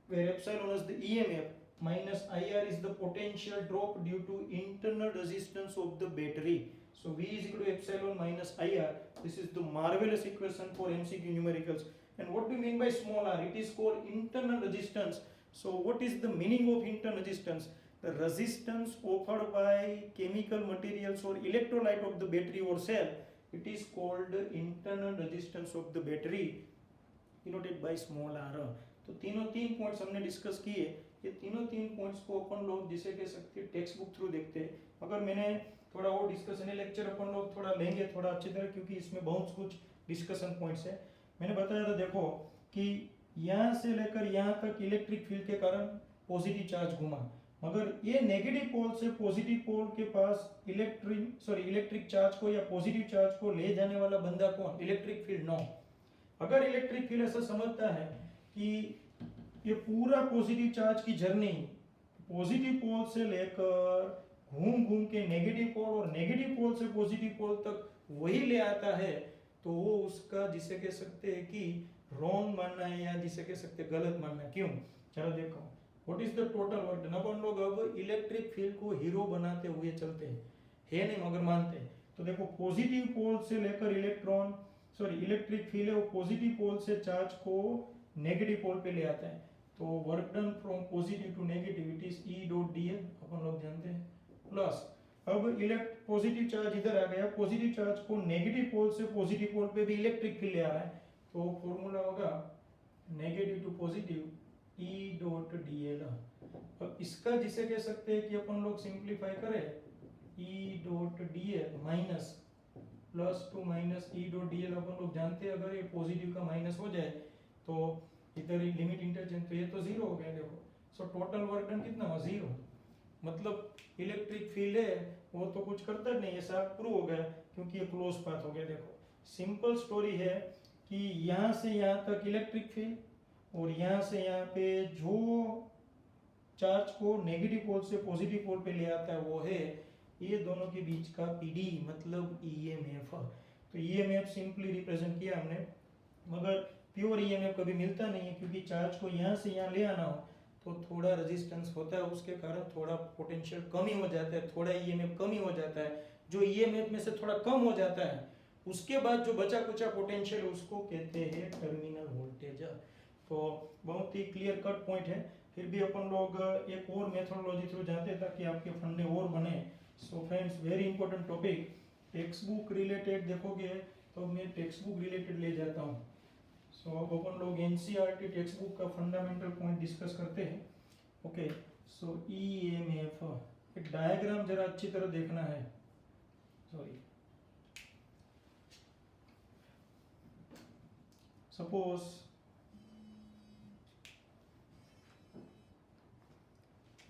where epsilon is the EMF minus IR is the potential drop due to internal resistance of the battery। So V is equal to epsilon minus IR। This is the marvelous equation for MCQ numericals। And what do you mean by small r? It is called internal resistance। So what is the meaning of internal resistance? The resistance offered by chemical materials or electrolyte of the battery or cell, it is called internal resistance of the battery, denoted by small r। तो तीनों 3 points हमने discuss किए। ये तीनों 3 points को अपन लोग जिसे कह सकते हैं टेक्स्ट बुक थ्रू देखते हैं। अगर मैंने थोड़ा और डिस्कशन है, लेक्चर अपन लोग थोड़ा लेंगे थोड़ा अच्छी तरह, क्योंकि इसमें बहुत कुछ डिस्कशन पॉइंट्स है। मैंने बताया था देखो कि यहाँ से लेकर यहाँ तक इलेक्ट्रिक फील्ड के कारण पॉजिटिव चार्ज घुमा, मगर ये नेगेटिव पोल से पॉजिटिव पोल के पास इलेक्ट्रिक चार्ज को या पॉजिटिव चार्ज को ले जाने वाला बंदा कौन? Electric field. नो, अगर इलेक्ट्रिक फील्ड ऐसा समझता है कि ये पूरा पॉजिटिव चार्ज की जर्नी पॉजिटिव पोल से लेकर घूम घूम के नेगेटिव पोल और नेगेटिव पोल से पॉजिटिव पोल तक वही ले आता है, तो वो उसका जिसे कह सकते हैं कि रॉन्ग मानना है या जिसे कह सकते हैं गलत मानना है। क्यों? चलो देखो, what is the total work done. अपन लोग अब इलेक्ट्रिक फील्ड को हीरो बनाते हुए चलते हैं, है नहीं मगर मानते हैं। तो देखो पॉजिटिव पोल से लेकर इलेक्ट्रिक फील्ड है वो पॉजिटिव पोल से चार्ज को नेगेटिव पोल पे ले आता है। तो work done from positive to negative it is E.dl, अपन लोग जानते हैं, प्लस अब पॉजिटिव चार्ज इधर आ गया, पॉजिटिव चार्ज को नेगेटिव पोल से पॉजिटिव पोल पे भी इलेक्ट्रिक फील्ड ले आ रहा है, तो फॉर्मूला होगा negative to positive E dot D L. अब इसका जिसे कह सकते हैं कि अपन लोग सिंप्लीफाई करें E dot D L minus plus to minus E dot D L. अपन लोग जानते हैं अगर ये पॉजिटिव का माइनस हो जाए तो इधर लिमिट इंटरचेंज, तो ये तो जीरो हो गया देखो। सो टोटल वर्क डन कितना हुआ, जीरो। मतलब इलेक्ट्रिक फील्ड है वो तो कुछ करता नहीं, ऐसा प्रूव हो गया क्योंकि ये क्लोज पाथ हो गया। देखो सिंपल स्टोरी है कि यहाँ से यहाँ तक इलेक्ट्रिक फील्ड और यहाँ से यहाँ पे जो चार्ज को नेगेटिव पोल से पॉजिटिव पोल पे ले आता है वो है ये दोनों के बीच का पीडी, मतलब ईएमएफ। तो ईएमएफ सिंपली रिप्रेजेंट किया हमने, मगर प्योर ईएमएफ कभी मिलता नहीं है क्योंकि चार्ज को यहाँ से यहाँ ले आना हो तो थोड़ा रेजिस्टेंस होता है, उसके कारण थोड़ा पोटेंशियल कम ही हो जाता है, थोड़ा ईएमएफ कम ही हो जाता है। जो ईएमएफ में से थोड़ा कम हो जाता है उसके बाद जो बचा कुचा पोटेंशियल उसको कहते हैं टर्मिनल वोल्टेज। तो बहुत ही क्लियर कट पॉइंट है। फिर भी अपन लोग एक और मेथोडोलॉजी थ्रू जाते हैं ताकि आपके फंडे और बने। So friends very important topic, text book related देखोगे तो मैं टेक्स्ट बुक रिलेटेड ले जाता हूँ। सो अब अपन लोग एनसीईआरटी टेक्स्ट बुक का फंडामेंटल पॉइंट डिस्कस करते हैं। ओके, सो ईएमएफ एक डायग्राम जरा अच्छी तरह देखना है। Sorry, suppose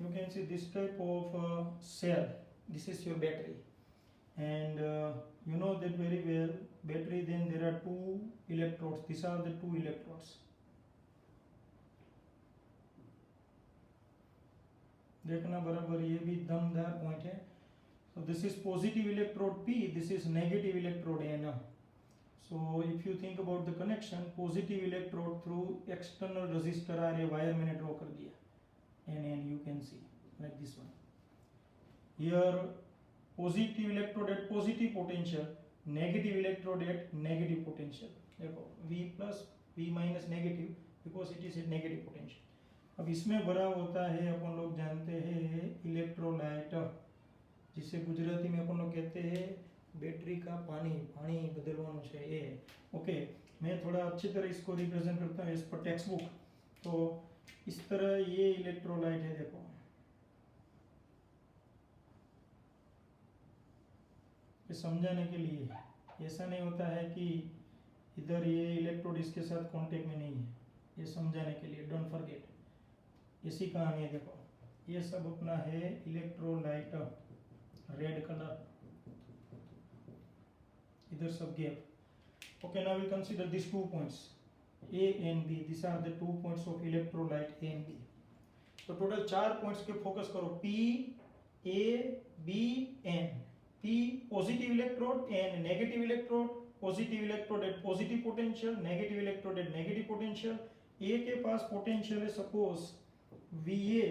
you can see this type of cell, this is your battery, and you know that very well, battery, then there are two electrodes, these are the two electrodes. देखना बराबर, ये भी दमदार पॉइंट है। so this is positive electrode P, this is negative electrode N. So if you think about the connection, positive electrode through external resistor are ये wire मैंने draw कर दिया, and you can see like this one. Here positive electrode at positive potential, negative electrode at negative potential. देखो V plus V minus negative because it is at negative potential. अब इसमें भरा होता है अपन लोग जानते हैं इलेक्ट्रोलाइट, जिसे गुजराती में अपन लोग कहते हैं बैटरी का पानी, पानी बदलवानो છે એ। ओके, मैं थोड़ा अच्छी तरह इसको रिप्रेजेंट करता हूँ एज पर टेक्स्ट बुक। तो इस तरह ये इलेक्ट्रोलाइट है, देखो ये समझाने के लिए, ऐसा नहीं होता है कि इधर ये इलेक्ट्रोड इसके साथ कांटेक्ट में नहीं है, ये समझाने के लिए, डोंट फॉरगेट, इसी कहानी है। देखो ये सब अपना है इलेक्ट्रोलाइट, रेड कलर, इधर सब गैप। Okay, now we consider this 2 points A and B, these are the 2 points of electrolyte A and B। तो टोटल 4 पॉइंट्स के फोकस करो, P, A, B, N। P positive electrode, N negative electrode, positive electrode at positive potential, negative electrode at negative potential. A के पास potential है suppose VA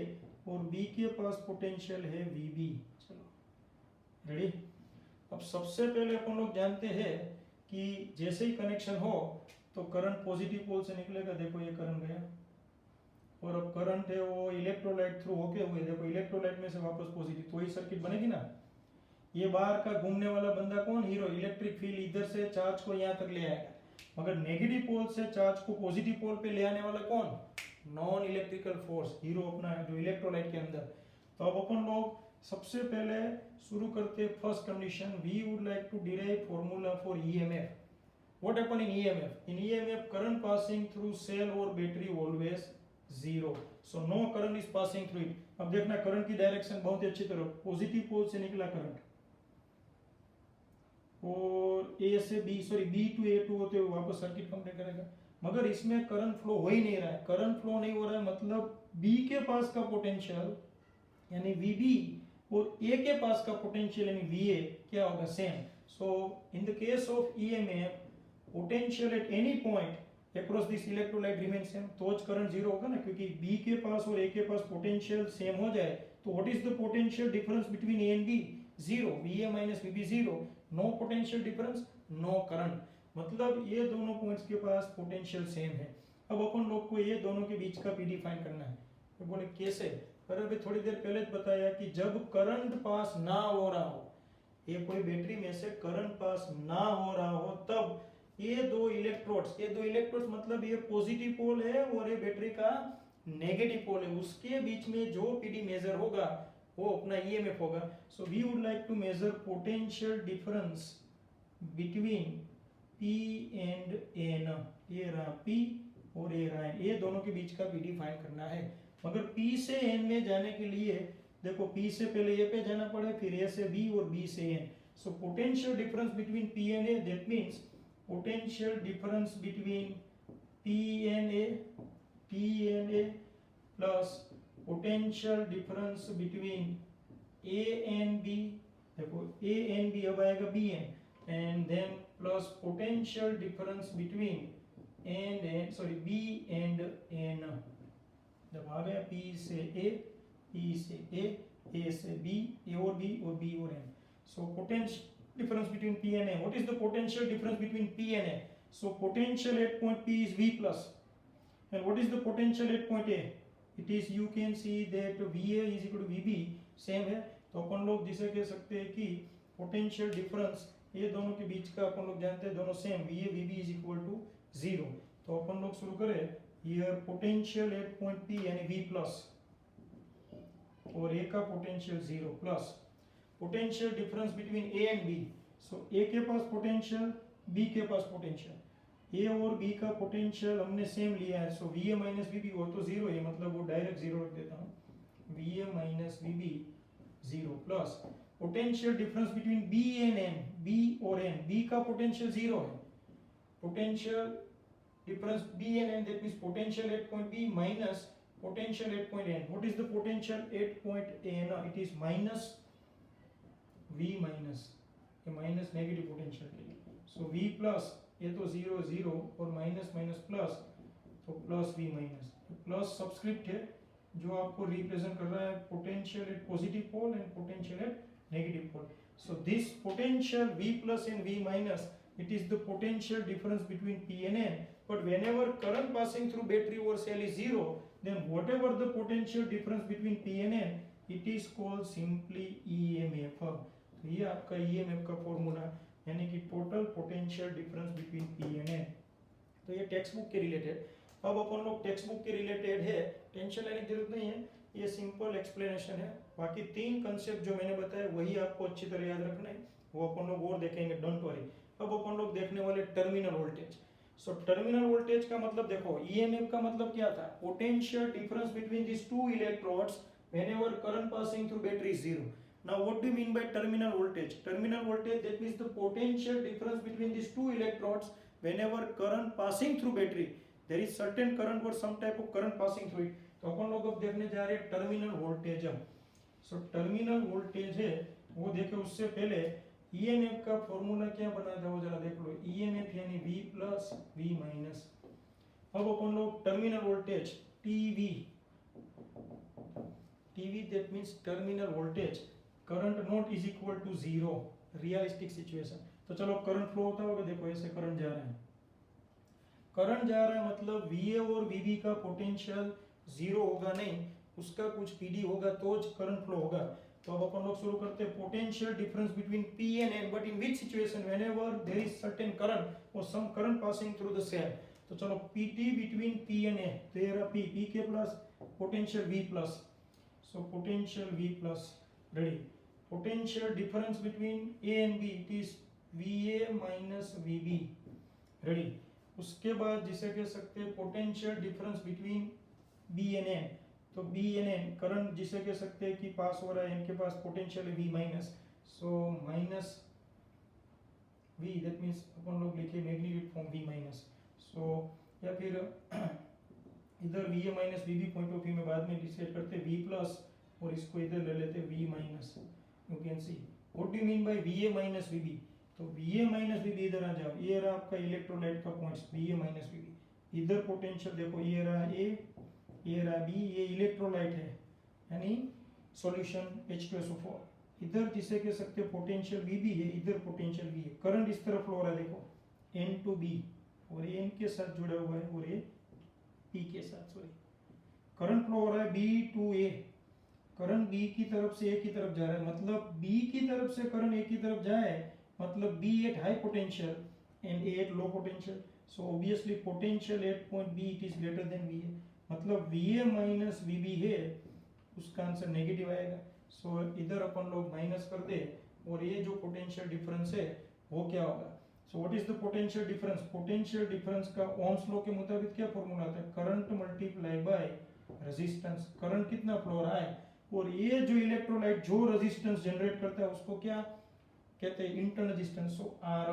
और B के पास potential है VB। चलो रेडी। अब सबसे पहले अपन लोग जानते हैं कि जैसे ही कनेक्शन हो तो करंट पॉजिटिव पोल से निकलेगा। देखो ये करंट गया और अब करंट है वो इलेक्ट्रोलाइट थ्रू होके हुए, देखो इलेक्ट्रोलाइट में से वापस पॉजिटिव, तो ये सर्किट बनेगी ना। ये बाहर का घूमने वाला बंदा कौन, हीरो। इलेक्ट्रिक फील्ड इधर से चार्ज को यहाँ तक ले आएगा, मगर नेगेटिव पोल से चार्ज को पॉजिटिव पोल पे ले आने वाला कौन, नॉन इलेक्ट्रिकल फोर्स, हीरो अपना है जो इलेक्ट्रोलाइट के अंदर। तो अब अपन लोग सबसे पहले शुरू करते first condition, we would like to derive formula for EMF. What happen in EMF? In EMF current passing through cell और battery always zero, so no current is passing through it. अब देखना करंट की direction बहुत ही अच्छी तरह, positive पोल से निकला current और ए से B, sorry B to A to होते हुए वापस सर्किट कंप्लीट करेगा, मगर इसमें करंट फ्लो हो ही नहीं रहा है। करंट फ्लो नहीं हो रहा है मतलब बी के पास का पोटेंशियल यानी VB और ए के पास का पोटेंशियल यानी VA क्या होगा, same. So in the case of EMF potential at any point across this electrolyte remain same, तो करंट जीरो होगा ना, क्योंकि B के पास और A के पास पोटेंशियल सेम हो जाए तो what is the potential difference between A and B, zero. VA minus VB zero, no potential difference, no current, मतलब ये दोनों पॉइंट्स के पास पोटेंशियल सेम है। अब अपन लोग को ये दोनों के बीच का पीडी फाइंड करना है। तो बोले कैसे, पर अभी थोड़ी देर पहले बताया कि जब करंट पास ना हो रहा हो, ये कोई बैटरी में से करंट पास ना हो रहा हो, तब ये दो इलेक्ट्रोड्स मतलब ये पॉजिटिव पोल है और ये बैटरी का नेगेटिव पोल है उसके बीच में जो पीडी मेजर होगा वो अपना ईएमएफ होगा. So we would like to measure potential difference between P and N. ये रहा P और ये रहा N, ये दोनों के बीच का पीडी फाइंड करना है. मगर P से N में जाने के लिए देखो P से पहले A पे जाना पड़े, फिर A से B और B से N. So potential difference between P and A, that means potential difference between P and A plus potential difference between A and B. देखो A and B अब आएगा B and then plus potential difference between B and N. जब आ गया P से A, P से A से B, A और B और B और N. So potential difference between P and A. What is the potential difference between P and A? So potential at point P is V plus. And what is the potential at point A? It is, you can see that VA is equal to VB. Same है. तो अपन लोग जिसे कह सकते हैं कि potential difference ये दोनों के बीच का अपन लोग जानते हैं दोनों same VA VB is equal to 0. तो अपन लोग शुरू करें. Here potential at point P यानी V plus और A का potential 0 plus potential difference between A and B. So A के पास पोटेंशियल, B के पास पोटेंशियल. A और B का पोटेंशियल हमने सेम लिया है. सो VA माइनस VB वो तो 0 है, मतलब वो डायरेक्ट 0 रख देता हूँ. VA minus VB 0 plus potential difference between B and N. B और N, B का पोटेंशियल 0 है. Potential difference B and N, that means potential at point B minus potential at point N. What is the potential at point N? It is minus V minus, ये minus negative potential के लिए. So V plus ये तो 0 0 और minus minus plus तो plus V minus. Plus subscript है जो आपको represent कर रहा है potential at positive pole and potential at negative pole. So this potential V plus and V minus, it is the potential difference between P and N. But whenever current passing through battery or cell is 0, then whatever the potential difference between P and N, it is called simply EMF. तो ये आपका EMF का formula यानी कि total potential difference between P and N. तो ये text book के related. अब अपन लोग टेक्स्ट बुक के रिलेटेड है, टेंशन लेने की जरूरत नहीं है, ये सिंपल एक्सप्लेनेशन है. बाकी तीन कंसेप्ट जो मैंने बताया वही आपको अच्छी तरह याद रखना है, वो अपन लोग और देखेंगे, डोंट वरी. अब अपन लोग देखने वाले terminal voltage. So terminal voltage का मतलब देखो, ईएमएफ का मतलब क्या था? Potential difference between this two electrodes whenever current passing through battery is 0. Now what do you mean by terminal voltage? Terminal voltage, that means the potential difference between this two electrodes whenever current passing through battery, there is certain current और some type of current passing through it. तो अपन लोग अब देखने जा रहे हैं terminal voltage. So terminal voltage है वो देखे, उससे पहले ईएमएफ का फॉर्मूला क्या बना था वो जरा देख लो. ईएमएफ यानी V प्लस V माइनस. अब अपन लोग terminal voltage TV that means terminal voltage current not is equal to 0 realistic situation. तो चलो करंट फ्लो होता होगा, देखो ऐसे करंट जा रहा है, करंट जा रहा है मतलब VA और VB का पोटेंशियल 0 होगा नहीं, उसका कुछ PD होगा तो करंट फ्लो होगा. तो अब अपन लोग शुरू करते हैं. Potential difference between P and N, but in which situation? Whenever there is certain current और some current passing through the cell. तो चलो PT between P and A, तो ये रहा P के plus potential V plus. So potential V plus, ready. Potential difference between A and B, it is VA minus VB, ready. उसके बाद जिसे कह सकते हैं potential difference between B and N, तो B and N करंट जिसे कह सकते हैं कि पास हो रहा है, इनके पास पोटेंशियल है V minus. So minus V, that means अपन लोग लिखे magnitude form V minus. So या फिर इधर VA minus VB point of view में बाद में डिसाइड करते हैं V प्लस और इसको इधर ले लेते हैं V minus. You can see what do you mean bye VA minus VB. तो VA माइनस VB इधर आ जाओ, ये रहा आपका इलेक्ट्रोलाइट का पॉइंट्स VA माइनस VB. इधर पोटेंशियल देखो, ये रहा A, ये रहा B, ये इलेक्ट्रोलाइट है यानी सॉल्यूशन H2SO4. इधर जिसे कह सकते हैं पोटेंशियल VB है, इधर पोटेंशियल V है. करंट इस तरफ फ्लो हो रहा है, देखो N to B और N के साथ जुड़ा हुआ है और ये P के साथ, सॉरी करंट फ्लो हो रहा है B to A. Current B की तरफ से A की तरफ जा रहा है, मतलब B की तरफ से करंट A की तरफ जाए मतलब B at high potential and A at low potential. So obviously potential at point B it is greater than VA. मतलब VA माइनस VB है, उसका आंसर नेगेटिव आएगा। सो इधर अपन लोग माइनस कर दे और ये जो पोटेंशियल डिफरेंस है वो क्या होगा। So what is the potential difference? Potential difference का ओम्स लॉ के मुताबिक क्या फॉर्मूला आता है? Current multiply by resistance. Current कितना फ्लो रहा है और ये जो इलेक्ट्रोलाइट जो रेजिस्टेंस जनरेट करता है उसको क्या कहते हैं? Internal resistance. सो आर,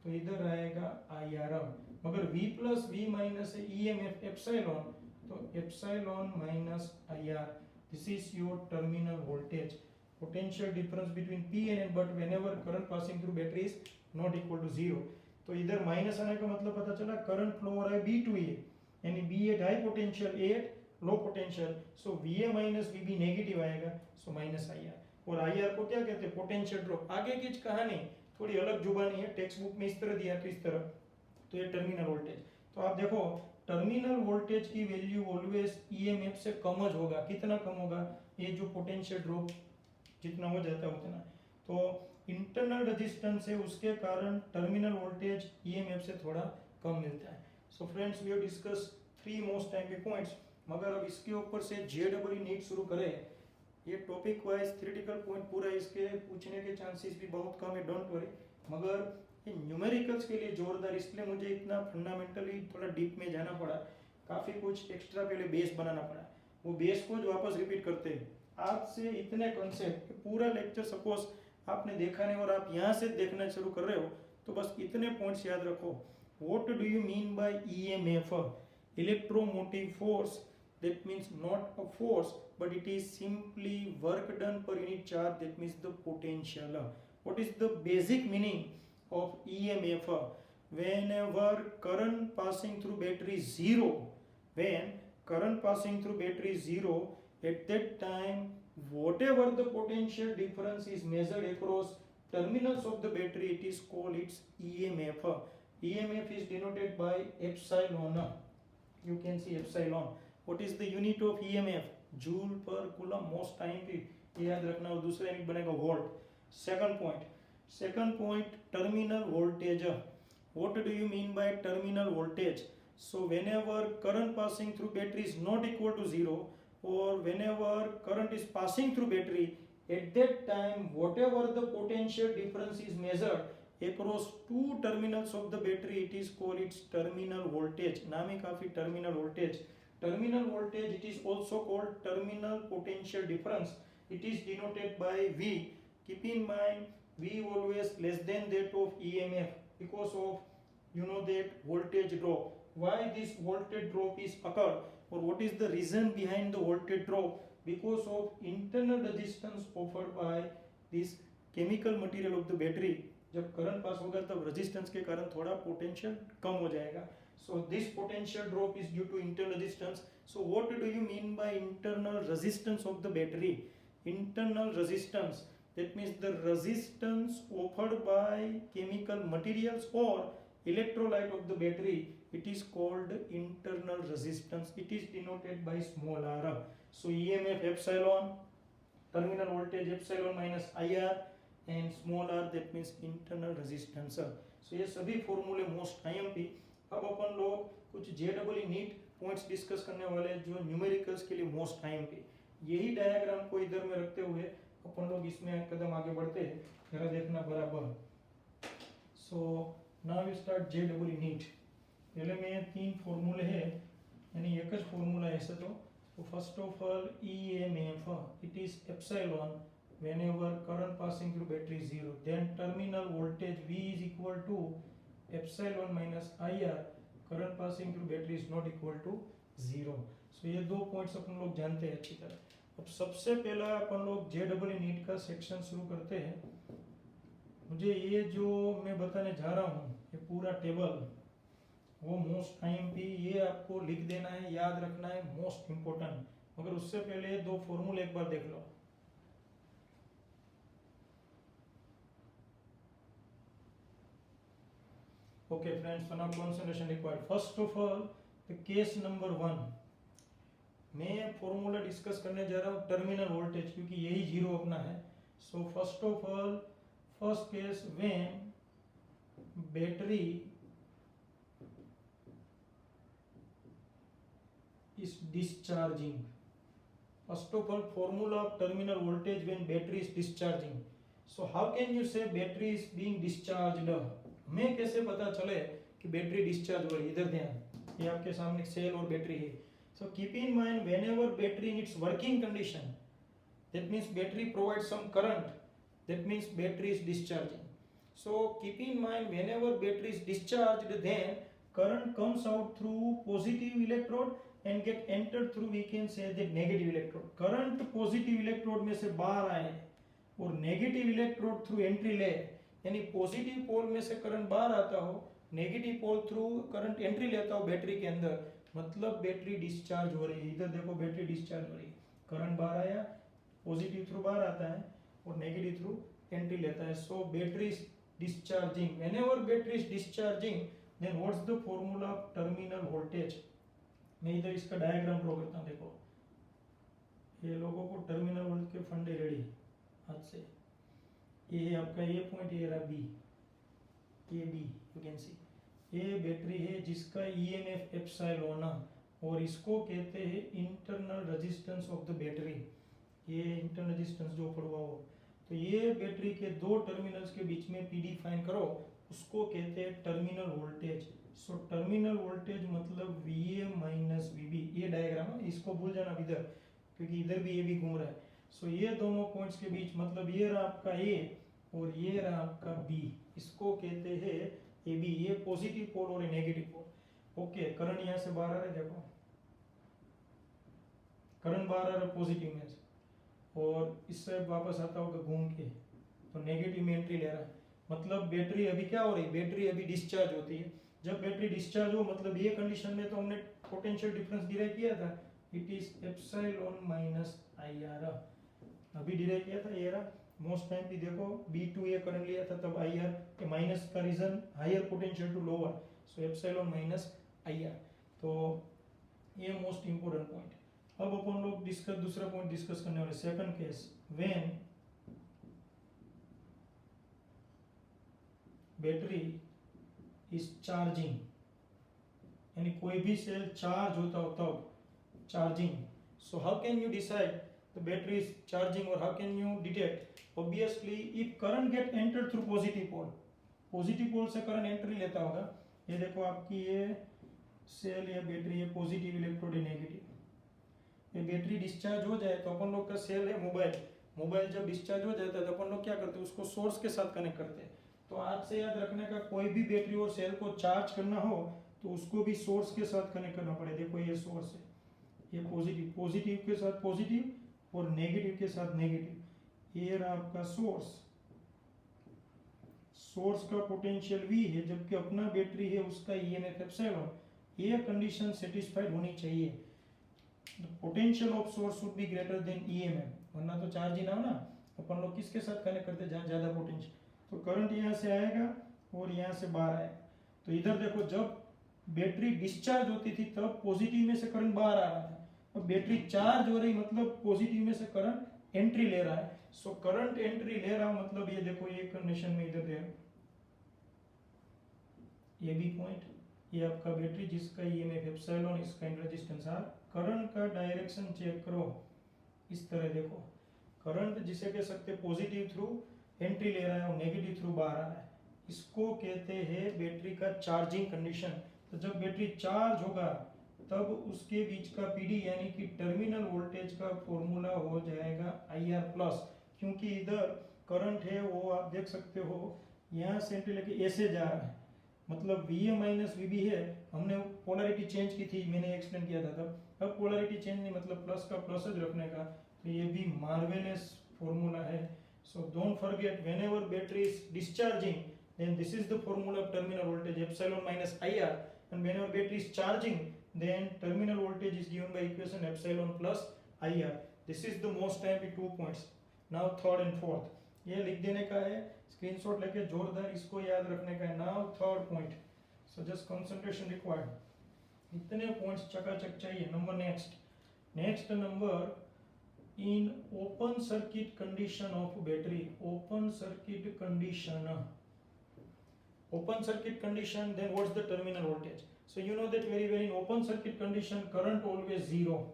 तो इधर आएगा IR। मगर V प्लस V माइनस है EMF एप्सिलॉन, तो epsilon minus IR, this is your terminal voltage. potential difference between P and N, but whenever current passing through battery is not equal to 0। तो इधर minus आने का मतलब पता चला current flow हो रहा है B टू A, यानी B at high potential, A at low potential. So VA minus VB negative आएगा, सो माइनस IR। और IR को क्या कहते हैं? Potential drop. आगे की कहानी थोड़ी अलग जुबानी है, टेक्स्ट बुक में इस तरह दिया तो इस तरह। तो ये टर्मिनल वोल्टेज, तो आप देखो टर्मिनल वोल्टेज की वैल्यू ऑलवेज EMF से कम ज होगा। कितना कम होगा? ये जो पोटेंशियल ड्रॉप जितना हो जाता है उतना। तो इंटरनल रेजिस्टेंस है उसके कारण टर्मिनल वोल्टेज EMF से थोड़ा कम मिलता है। So friends, we have discuss 3 most time के पॉइंट्स। मगर अब इसके ऊपर से JEE नीट शुरू करें, ये टॉपिक वाइज थ्योरेटिकल पॉइंट पूरा इसके पूछने के चांसेस भी बहुत कम है, डोंट वरी। मगर ये न्यूमेरिकल्स के लिए जोरदार, इसलिए मुझे इतना फंडामेंटली थोड़ा डीप में जाना पड़ा, काफ़ी कुछ एक्स्ट्रा पहले बेस बनाना पड़ा। वो बेस को जो वापस रिपीट करते हैं। आज से इतने कॉन्सेप्ट पूरा लेक्चर सपोज आपने देखा नहीं और आप यहाँ से देखना शुरू कर रहे हो, तो बस इतने पॉइंट्स याद रखो। What do you mean bye EMF? Electromotive force, that means not a force but it is simply work done per unit charge, that means the potential. What is the basic meaning of EMF? Whenever current passing through battery is zero, when current passing through battery is zero, at that time whatever the potential difference is measured across terminals of the battery, it is called its EMF. EMF is denoted by epsilon. You can see epsilon. What is the unit of EMF? Joule पर coulomb, most time की ये याद रखना। और दूसरा unit बनेगा volt. Second point terminal voltage. What do you mean by terminal voltage? So whenever current passing through battery is not equal to 0 और whenever current is passing through battery, at that time whatever the potential difference is measured across two terminals of the battery, it is called its terminal voltage। नाम ही काफी, terminal voltage. Terminal voltage, it is also called terminal potential difference. It is denoted by V. Keep in mind, V always less than that of EMF because of that voltage drop. Why this voltage drop is occurred, or what is the reason behind the voltage drop? Because of internal resistance offered by this chemical material of the battery। जब current pass होगा तब resistance के कारण थोड़ा potential कम हो जाएगा। So this potential drop is due to internal resistance. So what do you mean by internal resistance of the battery? Internal resistance, that means the resistance offered by chemical materials or electrolyte of the battery, it is called internal resistance. It is denoted by small r. So EMF epsilon, terminal voltage epsilon minus IR, and small r, that means internal resistance। So ये सभी फॉर्मूले most IMP। अब अपन लोग कुछ JEE NEET points discuss करने वाले हैं जो न्यूमेरिकल्स के लिए मोस्ट टाइम पे। यही डायग्राम को इधर में रखते हुए अपन लोग इसमें कदम आगे बढ़ते हैं, जरा देखना बराबर। So now we start JEE NEET. पहले में 3 फॉर्मूले हैं, यानी एक ज फॉर्मूला ऐसे। तो first of all EMF, it is epsilon whenever current passing through battery is 0, then terminal voltage V is equal to epsilon minus IR, current passing through battery is not equal to 0। सो ये 2 points अपन लोग जानते हैं अच्छी तरह। अब सबसे पहला अपन लोग JEE नीट का सेक्शन शुरू करते हैं। मुझे ये जो मैं बताने जा रहा हूँ ये पूरा टेबल वो मोस्ट टाइम पे ये आपको लिख देना है, याद रखना है, मोस्ट इम्पोर्टेंट। मगर उससे पहले 2 फॉर्मूले एक बार देख लो। Okay friends, so now concentration required. First of all, the case number 1, मैं फॉर्मूला डिस्कस करने जा रहा हूँ टर्मिनल वोल्टेज, क्योंकि यही 0 अपना है। So first of all, first case, when battery is discharging. First of all, formula of terminal voltage when battery is discharging. So how can you say battery is being discharged? हमें कैसे पता चले कि battery discharge हो रही है? इधर ध्यान, ये आपके सामने सेल और बैटरी है. So keep in mind, whenever battery in its working condition, that means battery provides some current, that means battery is discharging. So keep in mind, whenever battery is discharged, then current comes out through positive electrode and get entered through, we can say, the negative electrode. Current positive electrode में से बाहर आए और negative electrode through entry ले, यानी positive पोल में से current बाहर आता हो, negative pole through current entry लेता हो बैटरी के अंदर, मतलब बैटरी डिस्चार्ज हो रही है. इधर देखो बैटरी डिस्चार्ज हो रही है, करंट बाहर आया, पॉजिटिव थ्रू बाहर आता है और नेगेटिव थ्रू एंट्री लेता है. So battery is discharging. Whenever battery is discharging, then what's the formula of terminal voltage? मैं इधर इसका डायग्राम ड्रॉ करता हूँ. देखो, ये लोगों को टर्मिनल वोल्टेज के फंडे रेडी हाथ से. ये आपका ए पॉइंट, ये रहा बी, ये बी, यू कैन सी. ये बैटरी है जिसका ईएमएफ एप्सिलॉन, और इसको कहते हैं internal resistance of the battery. ये इंटरनल रेजिस्टेंस जो पढ़वा हो, तो ये बैटरी के दो टर्मिनल्स के बीच में पीडी फाइन करो, उसको कहते हैं terminal voltage. So terminal voltage मतलब वीए माइनस वीबी. ये डायग्राम है, इसको भूल जाना इधर, क्योंकि इधर भी ये भी घूम रहा है. सो ये दोनों पॉइंट्स के बीच, मतलब ये रहा आपका ए और ये रहा आपका बी, इसको कहते हैं ए बी. ये पॉजिटिव पोल और नेगेटिव पोल. ओके, करंट यहाँ से बाहर आ रहा है, देखो करंट बाहर आ रहा है पॉजिटिव में से, और इससे वापस आता होगा घूम के, तो नेगेटिव में एंट्री ले रहा है. मतलब बैटरी अभी क्या हो रही है? बैटरी अभी डिस्चार्ज होती है. जब बैटरी डिस्चार्ज हो, मतलब ये कंडीशन में तो हमने पोटेंशियल डिफरेंस डिराइव किया था, it is epsilon minus I are. अभी डिराइव किया था, ये रहा. मोस्ट टाइम भी देखो B2 ये करंट लिया था, तब आई आर के माइनस का reason higher potential to lower, so epsilon minus I R. तो ये मोस्ट इंपोर्टेंट पॉइंट. अब अपन लोग दूसरा पॉइंट डिस्कस करने वाले. Second case, when battery is charging, यानी कोई भी सेल चार्ज होता हो तब charging. So how can you decide the battery is charging, or how can you detect? Obviously, if current get entered through positive pole, positive pole से current entry लेता होगा. ये देखो आपकी ये सेल या बैटरी, ये पॉजिटिव इलेक्ट्रोड है नेगेटिव. ये बैटरी डिस्चार्ज हो जाए तो अपन लोग का सेल है मोबाइल, मोबाइल जब डिस्चार्ज हो जाता है तो अपन लोग क्या करते हैं? उसको सोर्स के साथ कनेक्ट करते हैं. तो आज से याद रखने का, कोई भी बैटरी और सेल को चार्ज करना हो तो उसको भी सोर्स के साथ कनेक्ट करना पड़े. देखो ये सोर्स है, ये पॉजिटिव, पॉजिटिव के साथ पॉजिटिव और नेगेटिव के साथ नेगेटिव. ये रहा आपका सोर्स, सोर्स का पोटेंशियल V है, जबकि अपना बैटरी है उसका ईएमएफ एप्सिलॉन. ये कंडीशन सेटिस्फाइड होनी चाहिए. The potential of source should be greater than EMF, वरना तो चार्ज ही ना हो ना. अपन लोग किसके साथ कनेक्ट करते हैं? जहाँ ज्यादा पोटेंशियल. तो करंट यहाँ से आएगा और यहाँ से बाहर आएगा. तो इधर देखो, जब बैटरी डिस्चार्ज होती थी तब पॉजिटिव में से करंट बाहर आ रहा था, अब बैटरी चार्ज हो रही मतलब पॉजिटिव में से करंट एंट्री ले रहा है. सो करंट एंट्री ले रहा मतलब ये देखो, ये कंडीशन में इधर देखो, ये भी पॉइंट, ये आपका बैटरी जिसका ईएमएफ एप्सिलॉन, इसका रेजिस्टेंस आर. करंट का डायरेक्शन चेक करो, इस तरह देखो, करंट जिसे कह सकते पॉजिटिव थ्रू एंट्री ले रहा है और नेगेटिव थ्रू बाहर आ रहा है, इसको कहते हैं बैटरी का चार्जिंग कंडीशन. तो जब बैटरी चार्ज होगा तब उसके बीच का पीडी यानी कि टर्मिनल वोल्टेज का फॉर्मूला हो जाएगा IR प्लस. क्योंकि इधर करंट है वो आप देख सकते हो, यहाँ से एंट्री लेके ऐसे जा रहा है, मतलब VA माइनस VB है. हमने पोलैरिटी चेंज की थी, मैंने एक्सप्लेन किया था तब. अब पोलैरिटी चेंज नहीं, मतलब प्लस का प्लस ज रखने का. तो ये भी मार्वेलस फॉर्मूला है. So don't forget, whenever battery is discharging, then this is the formula of terminal voltage epsilon minus IR, and whenever battery is charging, then terminal voltage is given by equation epsilon plus IR. This is the most important 2 points. Now third and fourth, ये लिख देने का है, screenshot लेके जोरदार इसको याद रखने का है. Now third point, so just concentration required. इतने पॉइंट्स चकाचक चाहिए. Number next number, in open circuit condition of battery, open circuit condition, then what's the terminal voltage? So you know that very well, in open circuit condition current always zero.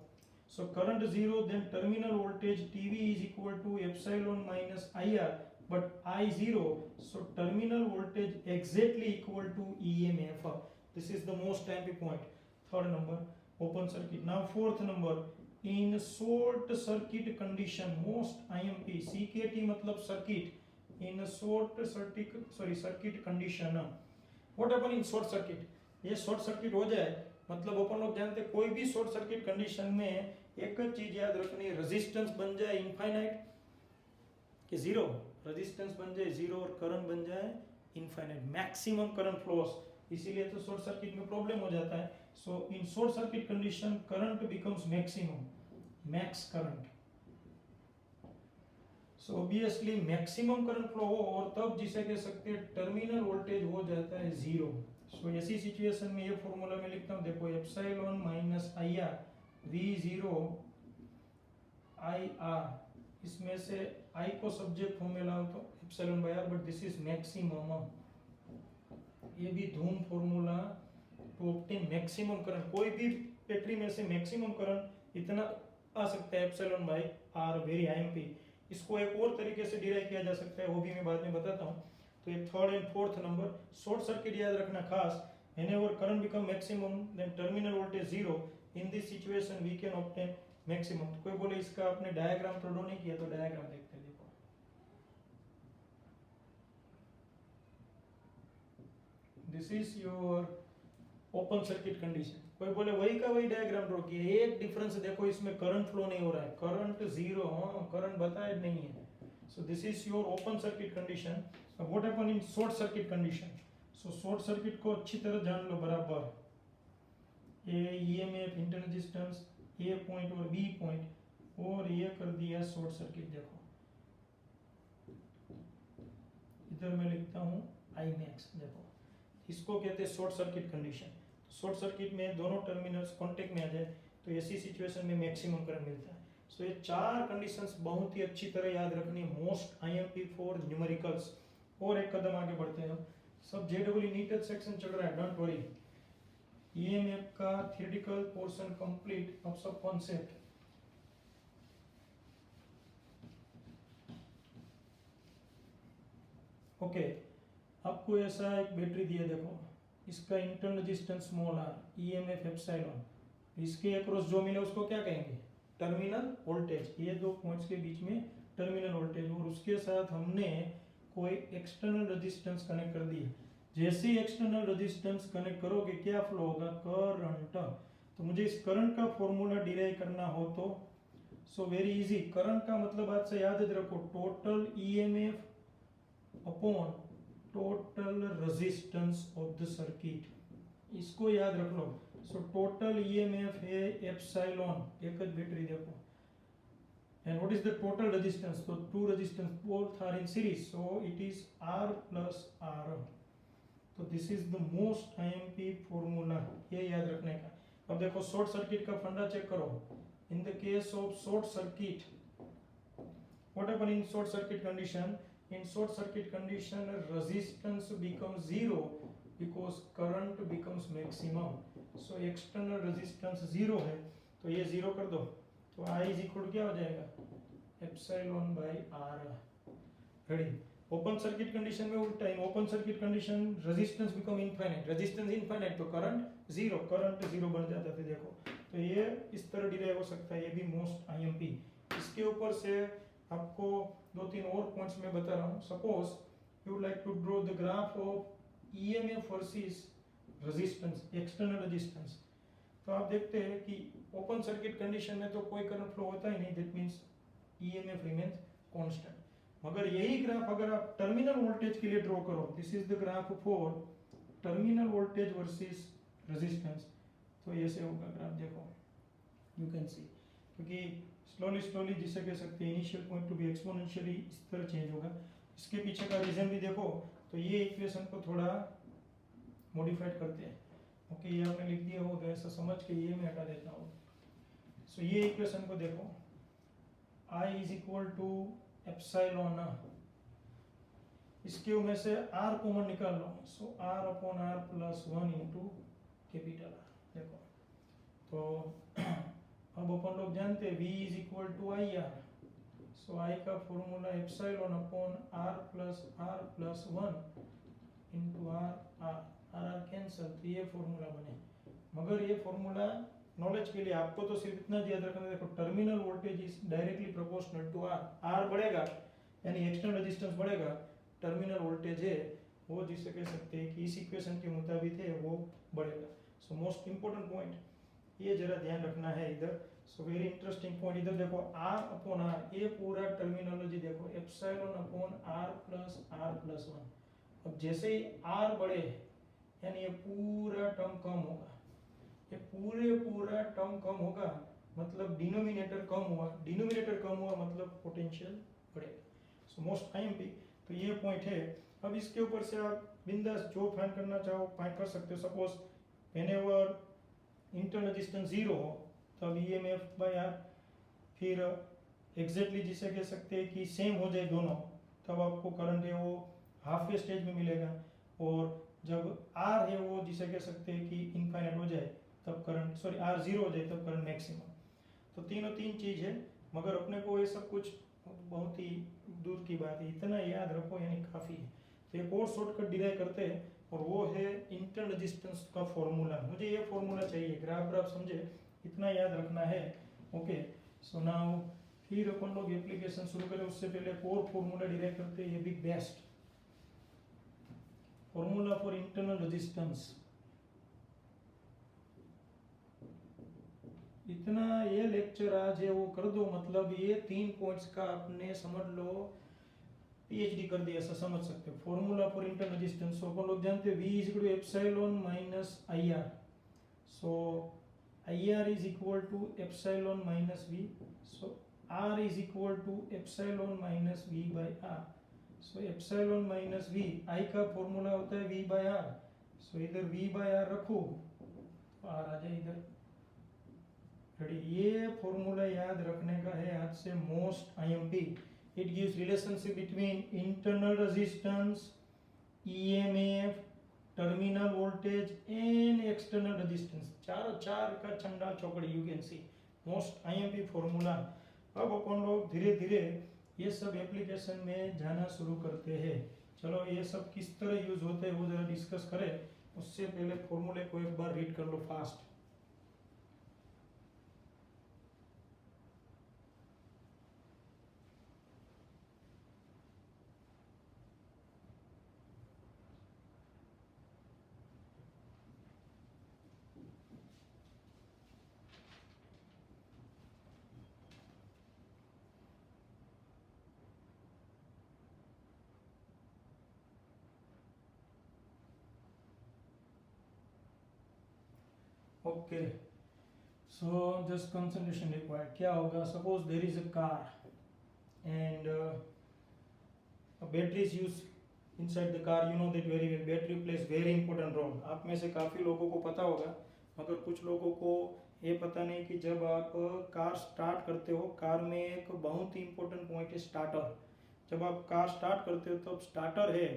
So current zero, then terminal voltage TV is equal to epsilon minus IR, but I zero, so terminal voltage exactly equal to EMF. This is the most happy point. Third number, open circuit. Now fourth number, in short circuit condition, most IMP, CKT मतलब circuit, in short circuit condition, what happen in short circuit? ये short circuit हो जाए मतलब अपन लोग जानते हैं कोई भी शॉर्ट सर्किट कंडीशन में एक चीज याद रखनी, रेजिस्टेंस बन जाए इनफाइनाइट कि जीरो, रेजिस्टेंस बन जाए जीरो और करंट बन जाए इनफाइनाइट, मैक्सिमम करंट फ्लोस, इसीलिए तो शॉर्ट सर्किट में प्रॉब्लम हो जाता है. So in short circuit condition current becomes maximum, max current. So obviously maximum current flow हो और तब जिसे कह सकते हैं टर्मिनल वोल्टेज हो जाता है जीरो. सो ऐसी सिचुएशन में ये फॉर्मूला में लिखता हूँ, देखो epsilon minus I R V zero I R, इसमें से आई को सब्जेक्ट फॉर्म में लाओ तो epsilon by R, but this is maximum. ये भी धूम formula to obtain maximum current. कोई भी बैटरी में से मैक्सिमम करंट इतना आ सकता है epsilon by R very IMP. इसको एक और तरीके से डिराइव किया जा सकता है, वो भी मैं बाद में बताता हूँ. तो ये third and fourth number, short circuit याद रखना खास. whenever current become maximum then terminal voltage zero, in this situation we can obtain maximum. कोई बोले इसका आपने डायग्राम तो ड्रॉ नहीं किया, तो डायग्राम देखते हैं. देखो this is your open circuit condition. कोई बोले वही का वही डायग्राम ड्रॉ किया, एक डिफरेंस देखो, इसमें करंट फ्लो नहीं हो रहा है, करंट जीरो, करंट बताया नहीं है. So this is your open circuit condition. What happen in short circuit condition? So short circuit को अच्छी तरह जान लो बराबर. ए ईएमएफ, इंटरनल रेजिस्टेंस, ए पॉइंट और बी पॉइंट, और ये कर दिया शॉर्ट सर्किट. देखो इधर मैं लिखता हूँ आई मैक्स. देखो इसको कहते हैं short circuit condition. Short circuit में दोनों टर्मिनल्स कांटेक्ट में आ जाए तो ऐसी सिचुएशन में मैक्सिमम करंट मिलता है. सो ये चार कंडीशंस बहुत ही अच्छी तरह याद रखनी, मोस्ट आईएमपी फॉर न्यूमेरिकल्स. और एक कदम आगे बढ़ते हैं. सब जेडब्ल्यू नीटेड सेक्शन चल रहा है, डोंट वरी. ईएमएफ का थ्योरेटिकल पोर्शन कंप्लीट, अब सब कॉन्सेप्ट. ओके, आपको ऐसा एक बैटरी दिया, देखो इसका internal resistance small R, EMF epsilon, इसके अक्रॉस जो मिले उसको क्या कहेंगे? Terminal voltage. ये दो पॉइंट्स के बीच में टर्मिनल वोल्टेज, और उसके साथ हमने कोई एक्सटर्नल रेजिस्टेंस कनेक्ट कर दी. जैसे ही एक्सटर्नल रेजिस्टेंस कनेक्ट करोगे क्या फ्लो होगा? करंट. तो मुझे इस करंट का फॉर्मूला डिराइव करना हो तो सो वेरी इजी. करंट का मतलब आज से याद रखो, total EMF upon total resistance of the circuit. इसको याद रख लो. सो टोटल ईएमएफ है एप्सिलॉन, एक बैटरी देखो. And what is the total resistance? So two resistance both are in series, so it is R plus R. So this is the most IMP formula, ये याद रखने का. अब देखो short circuit का फंडा चेक करो. In the case of short circuit, what happen in short circuit condition? In short circuit condition, resistance becomes zero because current becomes maximum. So external resistance zero है, तो ये जीरो कर दो, तो I is equal क्या हो जाएगा? Epsilon by R. Ready. Open circuit condition में उल्टा है. Open circuit condition resistance become infinite, resistance infinite तो करंट जीरो, करंट जीरो बन जाता था. देखो तो ये इस तरह डिराइव हो सकता है, ये भी मोस्ट आईएमपी. इसके ऊपर से आपको दो तीन और पॉइंट्स मैं बता रहा हूँ. Suppose you would like to draw the graph of EMF versus resistance, external resistance. तो आप देखते हैं कि ओपन सर्किट कंडीशन में तो कोई करंट फ्लो होता ही नहीं, that means EMF remains constant. मगर यही ग्राफ अगर आप टर्मिनल वोल्टेज के लिए ड्रॉ करो, this is the graph for terminal voltage versus resistance, तो ऐसे होगा ग्राफ. देखो यू कैन सी, क्योंकि स्लोली स्लोली जिसे कह सकते हैं initial point to be exponentially इस तरह चेंज होगा. इसके पीछे का रीजन भी देखो, तो ये इक्वेशन को थोड़ा मॉडिफाइड करते हैं. ओके, ये आपने लिख दिया हो तो ऐसा समझ के ये मैं हटा देता हूँ. सो ये इक्वेशन को देखो, I is equal to epsilon, इसके में से R कॉमन निकाल लो. So R upon R plus 1 into capital R. देखो तो अब अपन लोग जानते हैं v is equal to I R. So I का formula epsilon upon R plus one into R R cancel, तो ये फॉर्मूला बने। मगर ये फॉर्मूला नॉलेज के लिए आपको तो सिर्फ इतना याद रखना है, देखो terminal voltage is directly proportional to R. R बढ़ेगा यानी एक्सटर्नल रेजिस्टेंस बढ़ेगा, टर्मिनल वोल्टेज है वो जिसे कह सकते हैं कि इस इक्वेशन के मुताबिक है वो बढ़ेगा। सो मोस्ट इंपॉर्टेंट पॉइंट ये जरा ध्यान रखना है इधर। सो वेरी इंटरेस्टिंग पॉइंट इधर देखो, आर अपॉन आर, ये पूरा टर्मिनोलॉजी देखो, epsilon upon R plus one. अब जैसे ही आर बढ़े यानी ये पूरा टर्म कम होगा, ये पूरा टर्म कम होगा, मतलब डिनोमिनेटर कम हुआ, डिनोमिनेटर कम हुआ मतलब पोटेंशियल बढ़ेगा। सो मोस्ट आईएमपी, तो ये पॉइंट है। अब इसके ऊपर से आप बिंदास जो फाइंड करना चाहो फाइंड कर सकते हो। सपोज व्हेनेवर इंटरनल रेजिस्टेंस 0 हो तब ईएमएफ बाय आर, फिर एग्जैक्टली जिसे कह सकते हैं कि सेम हो जाए दोनों, तब आपको करंट है वो हाफ वे स्टेज में मिलेगा। और जब आर है वो जिसे कह सकते हैं कि इनफाइनाइट हो जाए तब करंट, सॉरी आर 0 हो जाए तब करंट मैक्सिमम। तो तीन चीज है, मगर अपने को ये सब कुछ बहुत ही दूर की बात है, इतना याद रखो यानी काफ़ी है। तो एक और शॉर्टकट डिराइव करते हैं और वो है इंटरनल रेजिस्टेंस का फॉर्मूला। मुझे ये फॉर्मूला चाहिए, ग्राफ समझे, इतना याद रखना है। ओके, सो नाउ फिर अपन लोग एप्लीकेशन शुरू करें उससे पहले एक और फॉर्मूला डिराइव करते हैं, ये भी best formula for internal resistance. इतना ये लेक्चर आज है वो कर दो, मतलब ये 3 पॉइंट्स का आपने समझ लो पीएचडी कर दिया, ऐसा समझ सकते हो। फॉर्मूला फॉर इंटरनल रेजिस्टेंस अपन लोग जानते हैं V is equal to epsilon minus I R. So I R is equal to epsilon minus V, so R इज equal to epsilon minus V by R। So epsilon minus V, I का formula होता है V by R। सो इधर V by R रखो तो R आ जाए इधर। ये फॉर्मूला याद रखने का है आज से, most IMP. It gives relationship between internal resistance, EMF, terminal voltage and external resistance. चार का चंडा चौकड़ी, you can C most IMP formula. अब अपन लोग धीरे धीरे ये सब एप्लीकेशन में जाना शुरू करते हैं। चलो ये सब किस तरह यूज होते हैं वो जरा डिस्कस करें, उससे पहले फॉर्मूले को एक बार रीड कर लो fast. Okay, so just concentration required. क्या होगा, suppose there is a car and battery is use inside the car. You know that very well, battery plays very important role. आप में से काफ़ी लोगों को पता होगा, मगर कुछ लोगों को ये पता नहीं कि जब आप कार स्टार्ट करते हो, कार में एक बहुत ही इंपॉर्टेंट पॉइंट है स्टार्टर। जब आप कार स्टार्ट करते हो तब स्टार्टर है,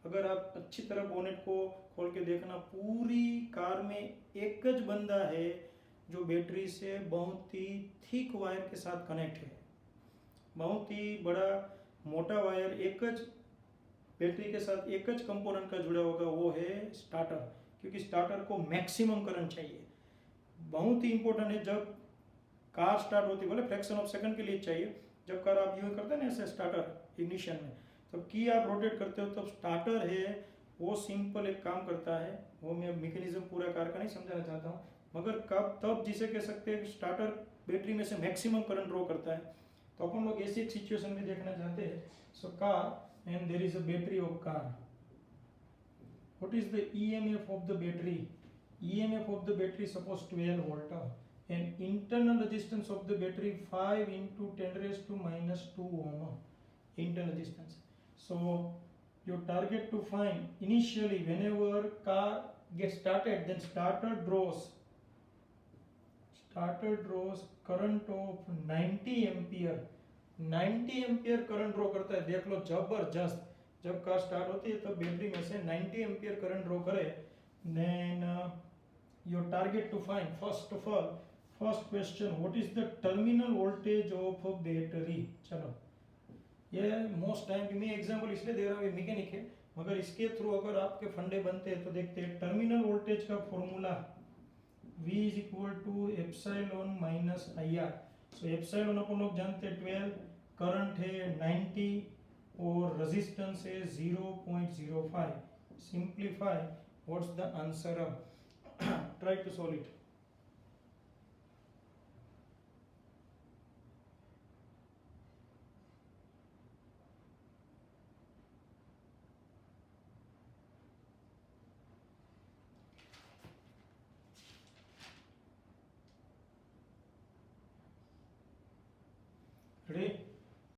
अगर आप अच्छी तरह बोनेट को खोल के देखना, पूरी कार में एक ज बंदा है जो बैटरी से बहुत ही थिक वायर के साथ कनेक्ट है। बहुत ही बड़ा मोटा वायर एक ज बैटरी के साथ एक ज कंपोनेंट का जुड़ा होगा, वो है स्टार्टर। क्योंकि स्टार्टर को मैक्सिमम करंट चाहिए, बहुत ही इंपॉर्टेंट है। जब कार स्टार्ट होती है, बोले फ्रैक्शन ऑफ सेकंड के लिए चाहिए, जब कार आप यूँ करते हैं ना ऐसे स्टार्टर इग्निशन में, तब की आप रोटेट करते हो तब स्टार्टर है वो सिंपल एक काम करता है। वो मैं मैकेनिज्म पूरा कार का नहीं समझाना चाहता हूँ, मगर कब तब जिसे कह सकते हैं स्टार्टर बैटरी में से मैक्सिमम करंट ड्रॉ करता है। तो अपन लोग ऐसी एक सिचुएशन में देखना चाहते हैं। So car and there is a battery of car. What is the EMF of the battery? EMF of the battery suppose 12 volt, and internal resistance of the battery 5 into 10 raised to minus 2 ohm internal resistance. So your target to find initially whenever car gets started, then starter draws current of 90 ampere 90 ampere current draw करता है। देख लो जबरदस्त, जब car start होती है तब battery में से 90 एम्पियर करंट ड्रॉ करे, then target to find. First of all, first question, what is the terminal voltage of a battery? चलो ये मोस्ट टाइम मैं एग्जांपल इसलिए दे रहा हूँ, ये मैकेनिक है, मगर इसके थ्रू अगर आपके फंडे बनते हैं तो देखते हैं। टर्मिनल वोल्टेज का formula V is equal to epsilon minus IR। So epsilon अपन लोग जानते हैं 12, करंट है 90 और रेजिस्टेंस है 0.05। Simplify, what's the answer? Try to solve it.